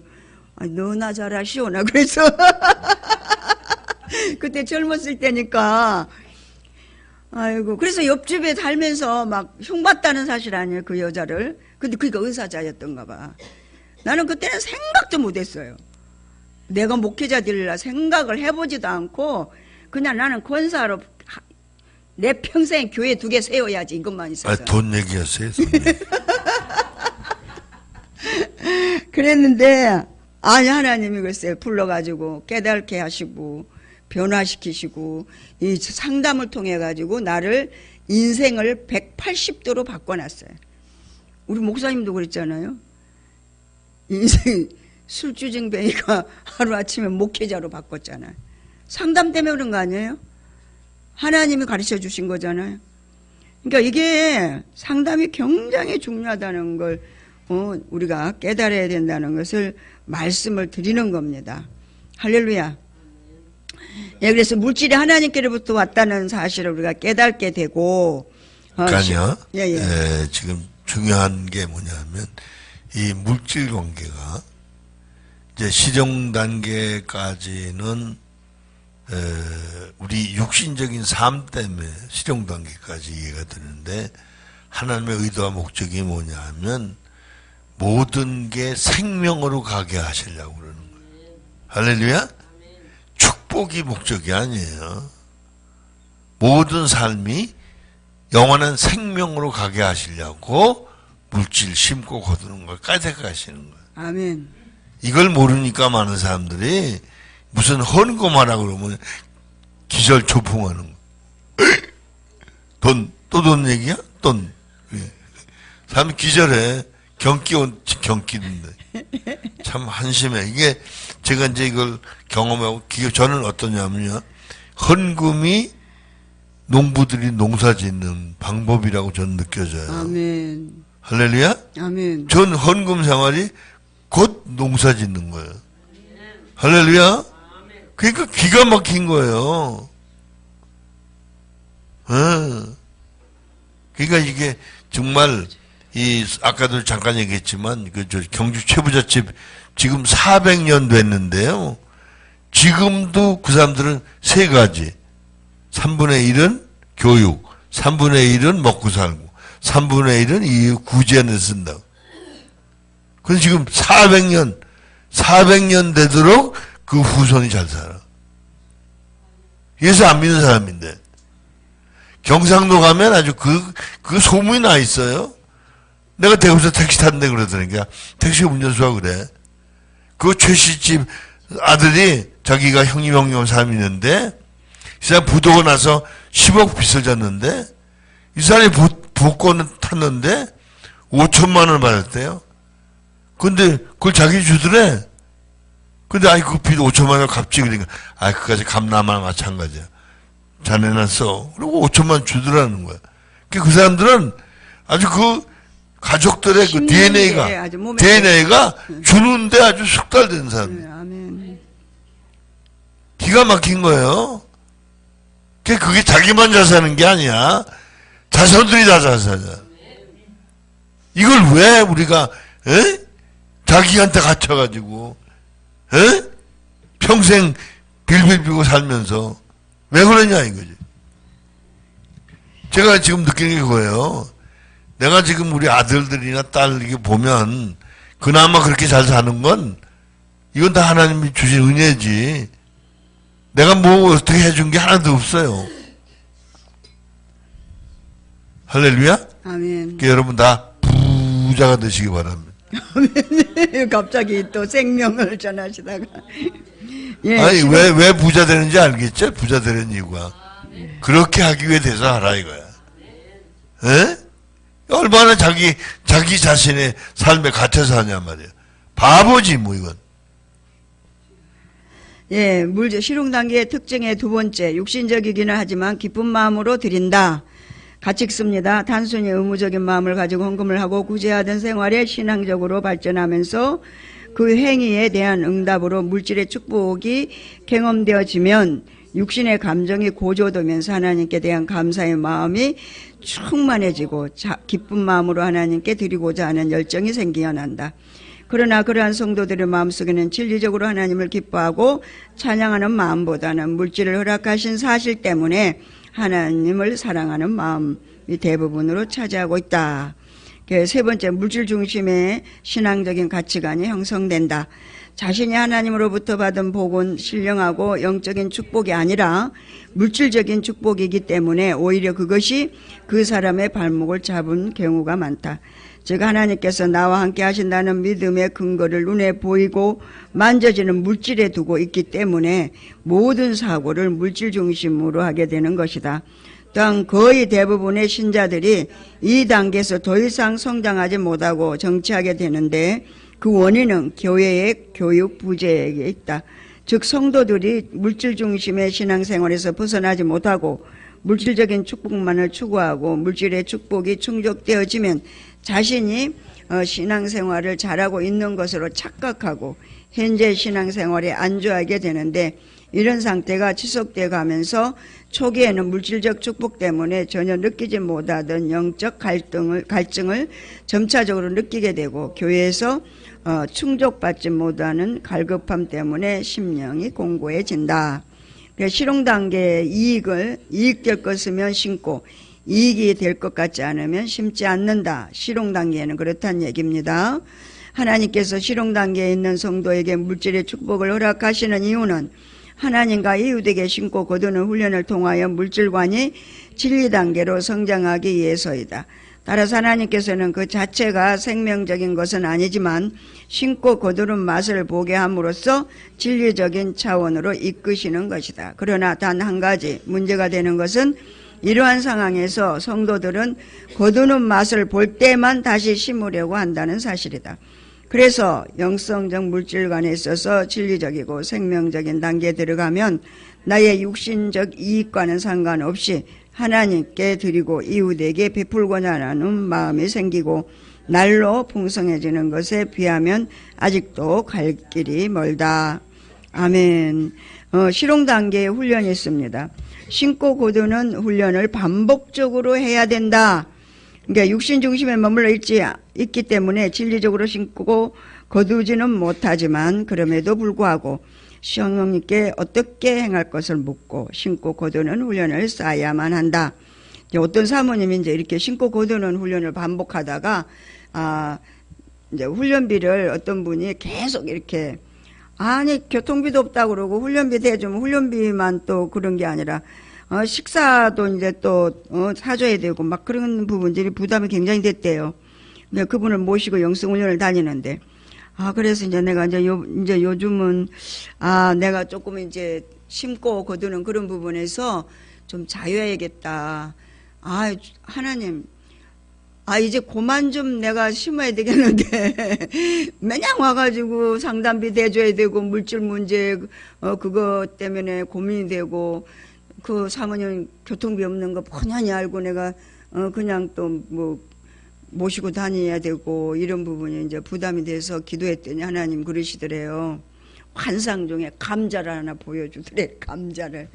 아니 너나 잘하시오 나 그래서 그때 젊었을 때니까. 아이고, 그래서 옆집에 살면서 막 흉봤다는 사실 아니에요 그 여자를. 근데 그니까 의사자였던가 봐. 나는 그때는 생각도 못했어요. 내가 목회자 되리라 생각을 해보지도 않고 그냥 나는 권사로 내 평생 교회 2개 세워야지 이것만 있었어요. 돈 얘기였어요, 돈 얘기. 그랬는데 아니 하나님이 글쎄 불러가지고 깨닫게 하시고 변화시키시고 이 상담을 통해 가지고 나를 인생을 180도로 바꿔놨어요. 우리 목사님도 그랬잖아요. 인생 술주정뱅이가 하루아침에 목회자로 바꿨잖아요. 상담 때문에 그런 거 아니에요? 하나님이 가르쳐 주신 거잖아요. 그러니까 이게 상담이 굉장히 중요하다는 걸 우리가 깨달아야 된다는 것을 말씀을 드리는 겁니다. 할렐루야. 예, 그래서 물질이 하나님께로부터 왔다는 사실을 우리가 깨닫게 되고. 그러니까요. 예. 지금 중요한 게 뭐냐면 이 물질 관계가 이제 실용 단계까지는 우리 육신적인 삶 때문에 실용 단계까지 이해가 되는데, 하나님의 의도와 목적이 뭐냐 하면 모든 게 생명으로 가게 하시려고 그러는 거예요. 할렐루야. 축복이 목적이 아니에요. 모든 삶이 영원한 생명으로 가게 하시려고 물질 심고 거두는 걸 까대가시는 거예요. 아멘. 이걸 모르니까 많은 사람들이 무슨 헌금하라 그러면 기절초풍하는 거. 또 돈 얘기야? 돈. 사람이 기절해. 경기인데. 참 한심해. 이게 제가 이제 이걸 경험하고 저는 어떠냐면요. 헌금이 농부들이 농사 짓는 방법이라고 저는 느껴져요. 아멘. 할렐루야? 아멘. 전 헌금 생활이 곧 농사 짓는 거예요. 할렐루야? 그러니까 기가 막힌 거예요. 그러니까 이게 정말 아까도 잠깐 얘기했지만 경주 최부잣집 지금 400년 됐는데요. 지금도 그 사람들은 3가지. 3분의 1은 교육, 3분의 1은 먹고 살고, 3분의 1은 이 구제안에 쓴다고. 그래서 지금 400년 되도록 그 후손이 잘 살아. 예수 안 믿는 사람인데. 경상도 가면 아주 그 소문이 나 있어요. 내가 대구에서 택시 탔는데 그러더니까 택시 운전수가 그래. 그 최씨집 아들이 자기가 형님 사람이 있는데 이 사람 부도가 나서 10억 빚을 졌는데 이 사람이 복권을 탔는데 5천만 원을 받았대요. 근데 그걸 자기 주더래. 근데 그 빚 5천만 원 갚지. 그러니까 그까지 갚나마나 마찬가지야. 자네는 써. 그리고 5천만 원 주더라는 거야. 그 사람들은 아주 그 가족들의 그 심리에 아주 몸에 DNA가 주는데 아주 숙달된 사람. 네, 아멘. 기가 막힌 거예요. 그게 자기만 잘 사는 게 아니야. 자손들이 다 잘 살아. 이걸 왜 우리가 자기한테 갇혀가지고 평생 빌빌 비고 살면서 왜 그러냐 이거지. 제가 지금 느끼는 게 그거예요. 내가 지금 우리 아들들이나 딸 이게 보면 그나마 그렇게 잘 사는 건 이건 다 하나님이 주신 은혜지. 내가 뭐 어떻게 해준 게 하나도 없어요. 할렐루야? 아멘. 여러분 다 부자가 되시기 바랍니다. 갑자기 또 생명을 전하시다가. 예, 아니, 왜 부자 되는지 알겠죠? 부자 되는 이유가. 그렇게 하기 위해 대사하라 이거야. 에? 얼마나 자기 자신의 삶에 갇혀서 하냐 말이야. 바보지, 뭐, 이건. 예, 실용 단계의 특징의 두 번째, 육신적이기는 하지만 기쁜 마음으로 드린다. 같이 읽습니다. 단순히 의무적인 마음을 가지고 헌금을 하고 구제하던 생활에 신앙적으로 발전하면서 그 행위에 대한 응답으로 물질의 축복이 경험되어지면 육신의 감정이 고조되면서 하나님께 대한 감사의 마음이 충만해지고 기쁜 마음으로 하나님께 드리고자 하는 열정이 생겨난다. 그러나 그러한 성도들의 마음속에는 진리적으로 하나님을 기뻐하고 찬양하는 마음보다는 물질을 허락하신 사실 때문에 하나님을 사랑하는 마음이 대부분으로 차지하고 있다. 세 번째, 물질 중심의 신앙적인 가치관이 형성된다. 자신이 하나님으로부터 받은 복은 신령하고 영적인 축복이 아니라 물질적인 축복이기 때문에 오히려 그것이 그 사람의 발목을 잡은 경우가 많다. 즉 하나님께서 나와 함께 하신다는 믿음의 근거를 눈에 보이고 만져지는 물질에 두고 있기 때문에 모든 사고를 물질 중심으로 하게 되는 것이다. 또한 거의 대부분의 신자들이 이 단계에서 더 이상 성장하지 못하고 정치하게 되는데 그 원인은 교회의 교육 부재에 있다. 즉 성도들이 물질 중심의 신앙생활에서 벗어나지 못하고 물질적인 축복만을 추구하고 물질의 축복이 충족되어지면 자신이 신앙생활을 잘하고 있는 것으로 착각하고 현재 신앙생활에 안주하게 되는데 이런 상태가 지속되어 가면서 초기에는 물질적 축복 때문에 전혀 느끼지 못하던 영적 갈증을 점차적으로 느끼게 되고 교회에서 충족받지 못하는 갈급함 때문에 심령이 공고해진다. 실용 단계의 이익될 것이면 심고 이익이 될 것 같지 않으면 심지 않는다. 실용 단계에는 그렇다는 얘기입니다. 하나님께서 실용 단계에 있는 성도에게 물질의 축복을 허락하시는 이유는 하나님과 이웃에게 심고 거두는 훈련을 통하여 물질관이 진리 단계로 성장하기 위해서이다. 따라서 하나님께서는 그 자체가 생명적인 것은 아니지만 심고 거두는 맛을 보게 함으로써 진리적인 차원으로 이끄시는 것이다. 그러나 단 한 가지 문제가 되는 것은 이러한 상황에서 성도들은 거두는 맛을 볼 때만 다시 심으려고 한다는 사실이다. 그래서 영성적 물질관에 있어서 진리적이고 생명적인 단계에 들어가면 나의 육신적 이익과는 상관없이 하나님께 드리고 이웃에게 베풀고자 하는 마음이 생기고 날로 풍성해지는 것에 비하면 아직도 갈 길이 멀다. 아멘. 실용 단계의 훈련이 있습니다. 심고 거두는 훈련을 반복적으로 해야 된다. 그러니까 육신 중심에 머물러 있기 때문에 진리적으로 심고 거두지는 못하지만 그럼에도 불구하고 성령님께 어떻게 행할 것을 묻고 심고 거두는 훈련을 쌓아야만 한다. 어떤 사모님이 이제 이렇게 심고 거두는 훈련을 반복하다가 이제 훈련비를 어떤 분이 계속 이렇게 아니 교통비도 없다고 그러고 훈련비 대주면 훈련비만 또 그런 게 아니라 식사도 이제 또 사줘야 되고 막 그런 부분들이 부담이 굉장히 됐대요. 근데 그분을 모시고 영성훈련을 다니는데 그래서 이제 내가 이제 요즘은 내가 조금 이제 심고 거두는 그런 부분에서 좀 자유해야겠다. 하나님 이제 그만 좀 내가 심어야 되겠는데 매냥 와가지고 상담비 대줘야 되고 물질 문제 그거 때문에 고민이 되고 그 사모님 교통비 없는 거 뻔히 알고 내가 그냥 또 뭐 모시고 다녀야 되고 이런 부분이 이제 부담이 돼서 기도했더니 하나님 그러시더래요. 환상 중에 감자를 하나 보여주더래. 감자를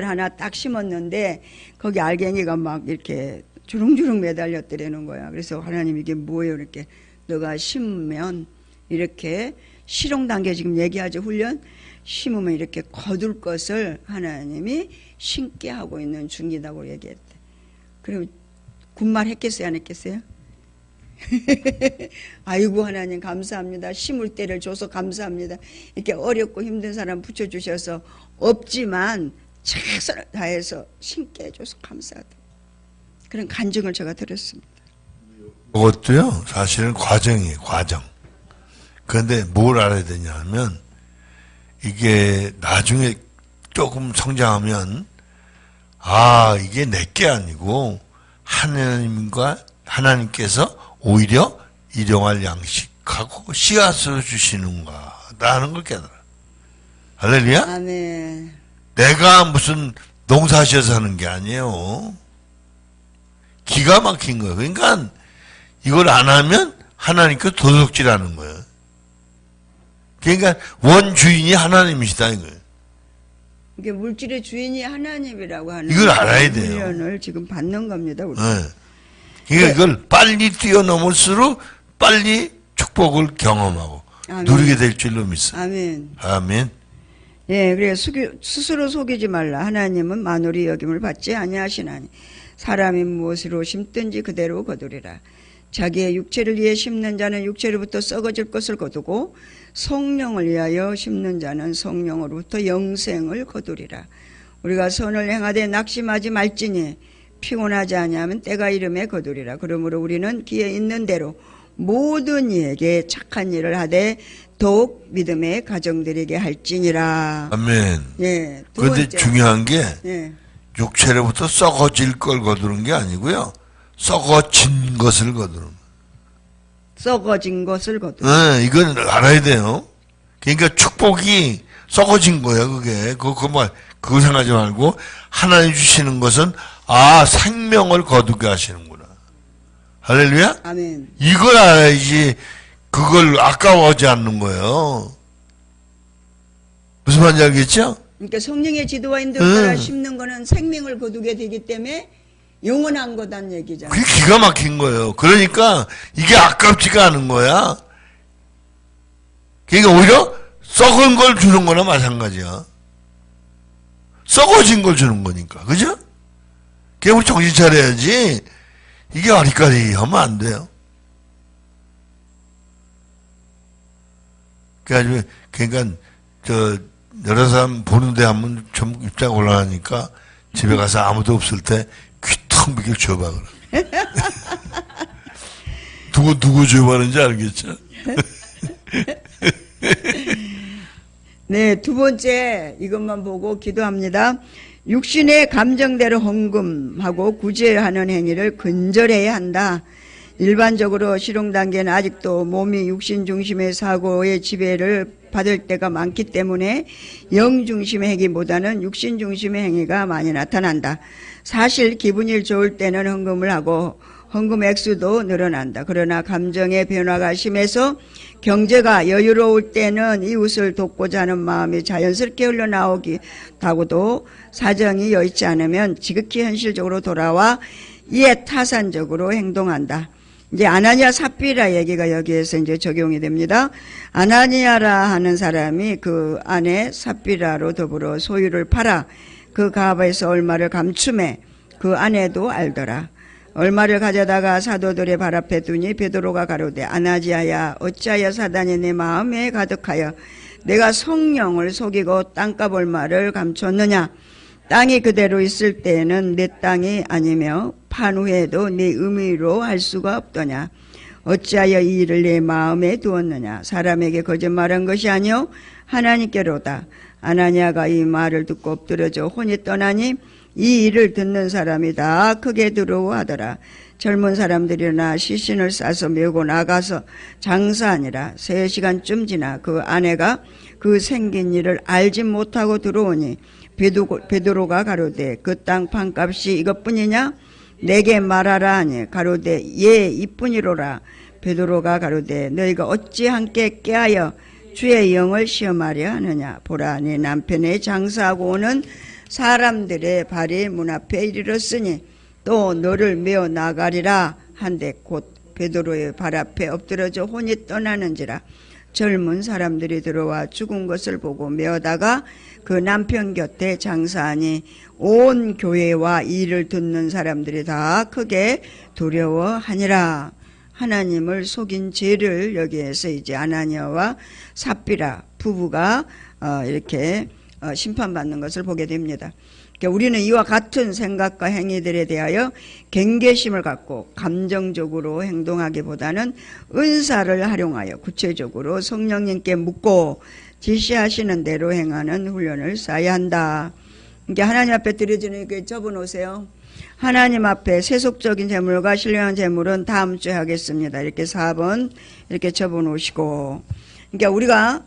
하나 딱 심었는데 거기 알갱이가 막 이렇게 주렁주렁 매달렸더라는 거야. 그래서 하나님 이게 뭐예요? 이렇게 너가 심으면 이렇게 실용 단계 지금 얘기하죠. 훈련 심으면 이렇게 거둘 것을 하나님이 심게 하고 있는 중이라고 얘기했대. 그리고 군말 했겠어요? 안 했겠어요? 아이고 하나님 감사합니다. 심을 때를 줘서 감사합니다. 이렇게 어렵고 힘든 사람 붙여주셔서 없지만 최선을 다해서 심게 해줘서 감사하다. 그런 간증을 제가 들었습니다. 그것도요 사실은 과정이에요. 과정. 그런데 뭘 알아야 되냐 하면 이게 나중에 조금 성장하면 아 이게 내게 아니고 하나님께서 오히려 일용할 양식하고 씨앗을 주시는가라는 걸 깨달아. 할렐루야. 아멘. 내가 무슨 농사지어서 하는 게 아니에요. 기가 막힌 거예요. 그러니까 이걸 안 하면 하나님께서 도둑질하는 거예요. 그러니까 원주인이 하나님이시다 이거예요. 이게 물질의 주인이 하나님이라고 하는 이걸 알아야 돼요. 훈련을 지금 받는 겁니다. 우리. 네. 그러니까 이걸 빨리 뛰어넘을수록 빨리 축복을 경험하고 아멘. 누리게 될 줄로 믿습니다. 아멘. 아멘. 예, 그래 스스로 속이지 말라. 하나님은 만홀히 여김을 받지 아니하시나니 사람이 무엇으로 심든지 그대로 거두리라. 자기의 육체를 위해 심는 자는 육체로부터 썩어질 것을 거두고 성령을 위하여 심는 자는 성령으로부터 영생을 거두리라. 우리가 선을 행하되 낙심하지 말지니 피곤하지 아니하면 때가 이름에 거두리라. 그러므로 우리는 기에 있는 대로 모든 이에게 착한 일을 하되 더욱 믿음의 가정들에게 할지니라. 아멘. 예. 두 그런데 번째. 중요한 게 예. 육체로부터 썩어질 걸 거두는 게 아니고요. 썩어진 것을 거두는 거예요. 썩어진 것을 거두. 네, 이건 알아야 돼요. 그러니까 축복이 썩어진 거예요, 그게. 그거 생각하지 말고, 하나님 주시는 것은, 아, 생명을 거두게 하시는구나. 할렐루야? 아멘. 이걸 알아야지, 그걸 아까워하지 않는 거예요. 무슨 말인지 알겠죠? 그러니까 성령의 지도와 인도를 따라 심는 거는 생명을 거두게 되기 때문에 영원한 거단 얘기잖아요. 그게 기가 막힌 거예요. 그러니까, 이게 아깝지가 않은 거야. 그러니까 오히려, 썩은 걸 주는 거나 마찬가지야. 썩어진 걸 주는 거니까. 그죠? 그게 우리 정신 차려야지. 이게 아리까리 하면 안 돼요. 그러니까, 여러 사람 보는데 하면 좀 입장 곤란하니까 집에 가서 아무도 없을 때 귀 텅 비게 줘봐, 그래. 누구 줘봐는지 알겠죠? 네, 두 번째 이것만 보고 기도합니다. 육신의 감정대로 헌금하고 구제하는 행위를 근절해야 한다. 일반적으로 실용 단계는 아직도 몸이 육신 중심의 사고의 지배를 받을 때가 많기 때문에 영 중심의 행위보다는 육신 중심의 행위가 많이 나타난다. 사실 기분이 좋을 때는 헌금을 하고 헌금 액수도 늘어난다. 그러나 감정의 변화가 심해서 경제가 여유로울 때는 이웃을 돕고자 하는 마음이 자연스럽게 흘러나오기 하고도 사정이 여의치 않으면 지극히 현실적으로 돌아와 이에 타산적으로 행동한다. 이제 아나니아 삽비라 얘기가 여기에서 이제 적용이 됩니다. 아나니아라 하는 사람이 그 아내 삽비라로 더불어 소유를 팔아 그 가업에서 얼마를 감춤해 그 아내도 알더라. 얼마를 가져다가 사도들의 발 앞에 두니 베드로가 가로되 아나니아야 어찌하여 사단이 내 마음에 가득하여 내가 성령을 속이고 땅값 얼마를 감췄느냐. 땅이 그대로 있을 때에는 내 땅이 아니며 판 후에도 네 의미로 할 수가 없더냐. 어찌하여 이 일을 내 마음에 두었느냐. 사람에게 거짓말한 것이 아니요 하나님께로다. 아나니아가 이 말을 듣고 엎드려져 혼이 떠나니 이 일을 듣는 사람이 다 크게 두려워하더라. 젊은 사람들이나 시신을 싸서 메고 나가서 장사하니라. 3시간쯤 지나 그 아내가 그 생긴 일을 알지 못하고 들어오니 베드로가 가로되 그 땅 판값이 이것뿐이냐? 내게 말하라 하니 가로되 예 이뿐이로라. 베드로가 가로되 너희가 어찌 함께 깨하여 주의 영을 시험하려 하느냐. 보라 네 남편의 장사하고 오는 사람들의 발이 문 앞에 이르렀으니 또 너를 메어 나가리라 한데 곧 베드로의 발 앞에 엎드러져 혼이 떠나는지라. 젊은 사람들이 들어와 죽은 것을 보고 메어다가 그 남편 곁에 장사하니 온 교회와 이를 듣는 사람들이 다 크게 두려워하니라. 하나님을 속인 죄를 여기에서 이제 아나니아와 삽비라 부부가 이렇게 심판받는 것을 보게 됩니다. 그러니까 우리는 이와 같은 생각과 행위들에 대하여 경계심을 갖고 감정적으로 행동하기보다는 은사를 활용하여 구체적으로 성령님께 묻고 지시하시는 대로 행하는 훈련을 쌓아야 한다. 그러니까 하나님 앞에 드려지는 게 접어놓으세요. 하나님 앞에 세속적인 재물과 신령한 재물은 다음 주에 하겠습니다. 이렇게 4번 이렇게 접어놓으시고, 그러니까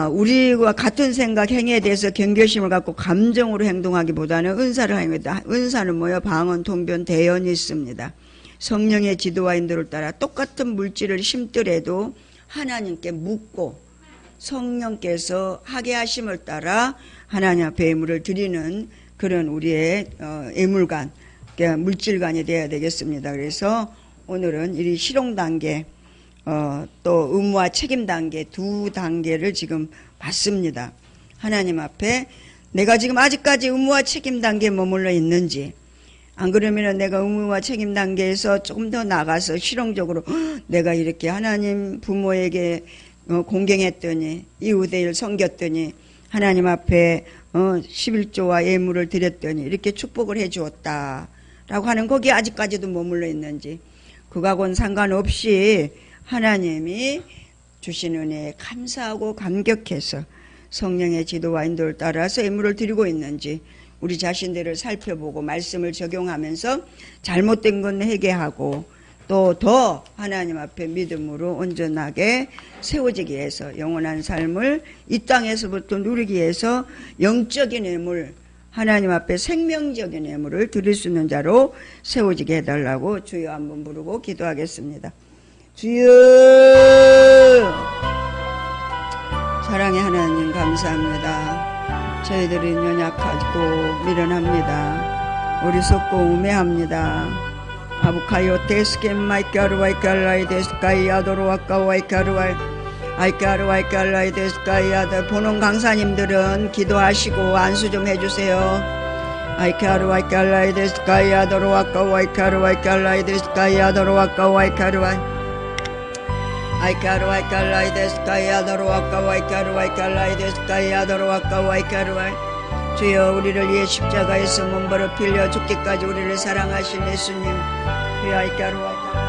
우리와 같은 생각 행위에 대해서 경계심을 갖고 감정으로 행동하기보다는 은사를 행합니다. 은사는 뭐예요? 방언, 통변, 대언이 있습니다. 성령의 지도와 인도를 따라 똑같은 물질을 심더라도 하나님께 묻고 성령께서 하게 하심을 따라 하나님 앞에 예물을 드리는 그런 우리의 예물관, 그러니까 물질관이 되어야 되겠습니다. 그래서 오늘은 이 실용 단계, 또 의무와 책임 단계 두 단계를 지금 봤습니다. 하나님 앞에 내가 지금 아직까지 의무와 책임 단계에 머물러 있는지, 안 그러면 내가 의무와 책임 단계에서 조금 더 나가서 실용적으로 내가 이렇게 하나님 부모에게 공경했더니 이웃을 섬겼더니 하나님 앞에 11조와 예물을 드렸더니 이렇게 축복을 해 주었다 라고 하는 거기에 아직까지도 머물러 있는지, 그거하고는 상관없이 하나님이 주신 은혜에 감사하고 감격해서 성령의 지도와 인도를 따라서 예물을 드리고 있는지 우리 자신들을 살펴보고 말씀을 적용하면서 잘못된 건 회개하고 또 더 하나님 앞에 믿음으로 온전하게 세워지기 위해서 영원한 삶을 이 땅에서부터 누리기 위해서 영적인 예물, 하나님 앞에 생명적인 예물을 드릴 수 있는 자로 세워지게 해달라고 주여 한번 부르고 기도하겠습니다. 주여, 사랑의 하나님 감사합니다. 저희들은 연약하고 미련합니다. 어리석고 우매합니다. 아부카요 데스겐 마이카루와이칼라이 데스카이 아도로와카와이카루와이 아이카루와이칼라이 데스카이 아도. 보는 강사님들은 기도하시고 안수 좀 해주세요. 아이카루와이칼라이 데스카이 아도로와카와이카루와이칼라이 데스카이 아도로와카와이카루와이 아이카루와이칼라이 데스카이 아도로와카와이카루와이칼라이 데스카이 아도로와카와이카루와이. 주여, 우리를 위해 십자가에서 몸버려 빌려 죽기까지 우리를 사랑하신 예수님, 주여 아이카루와이칼라이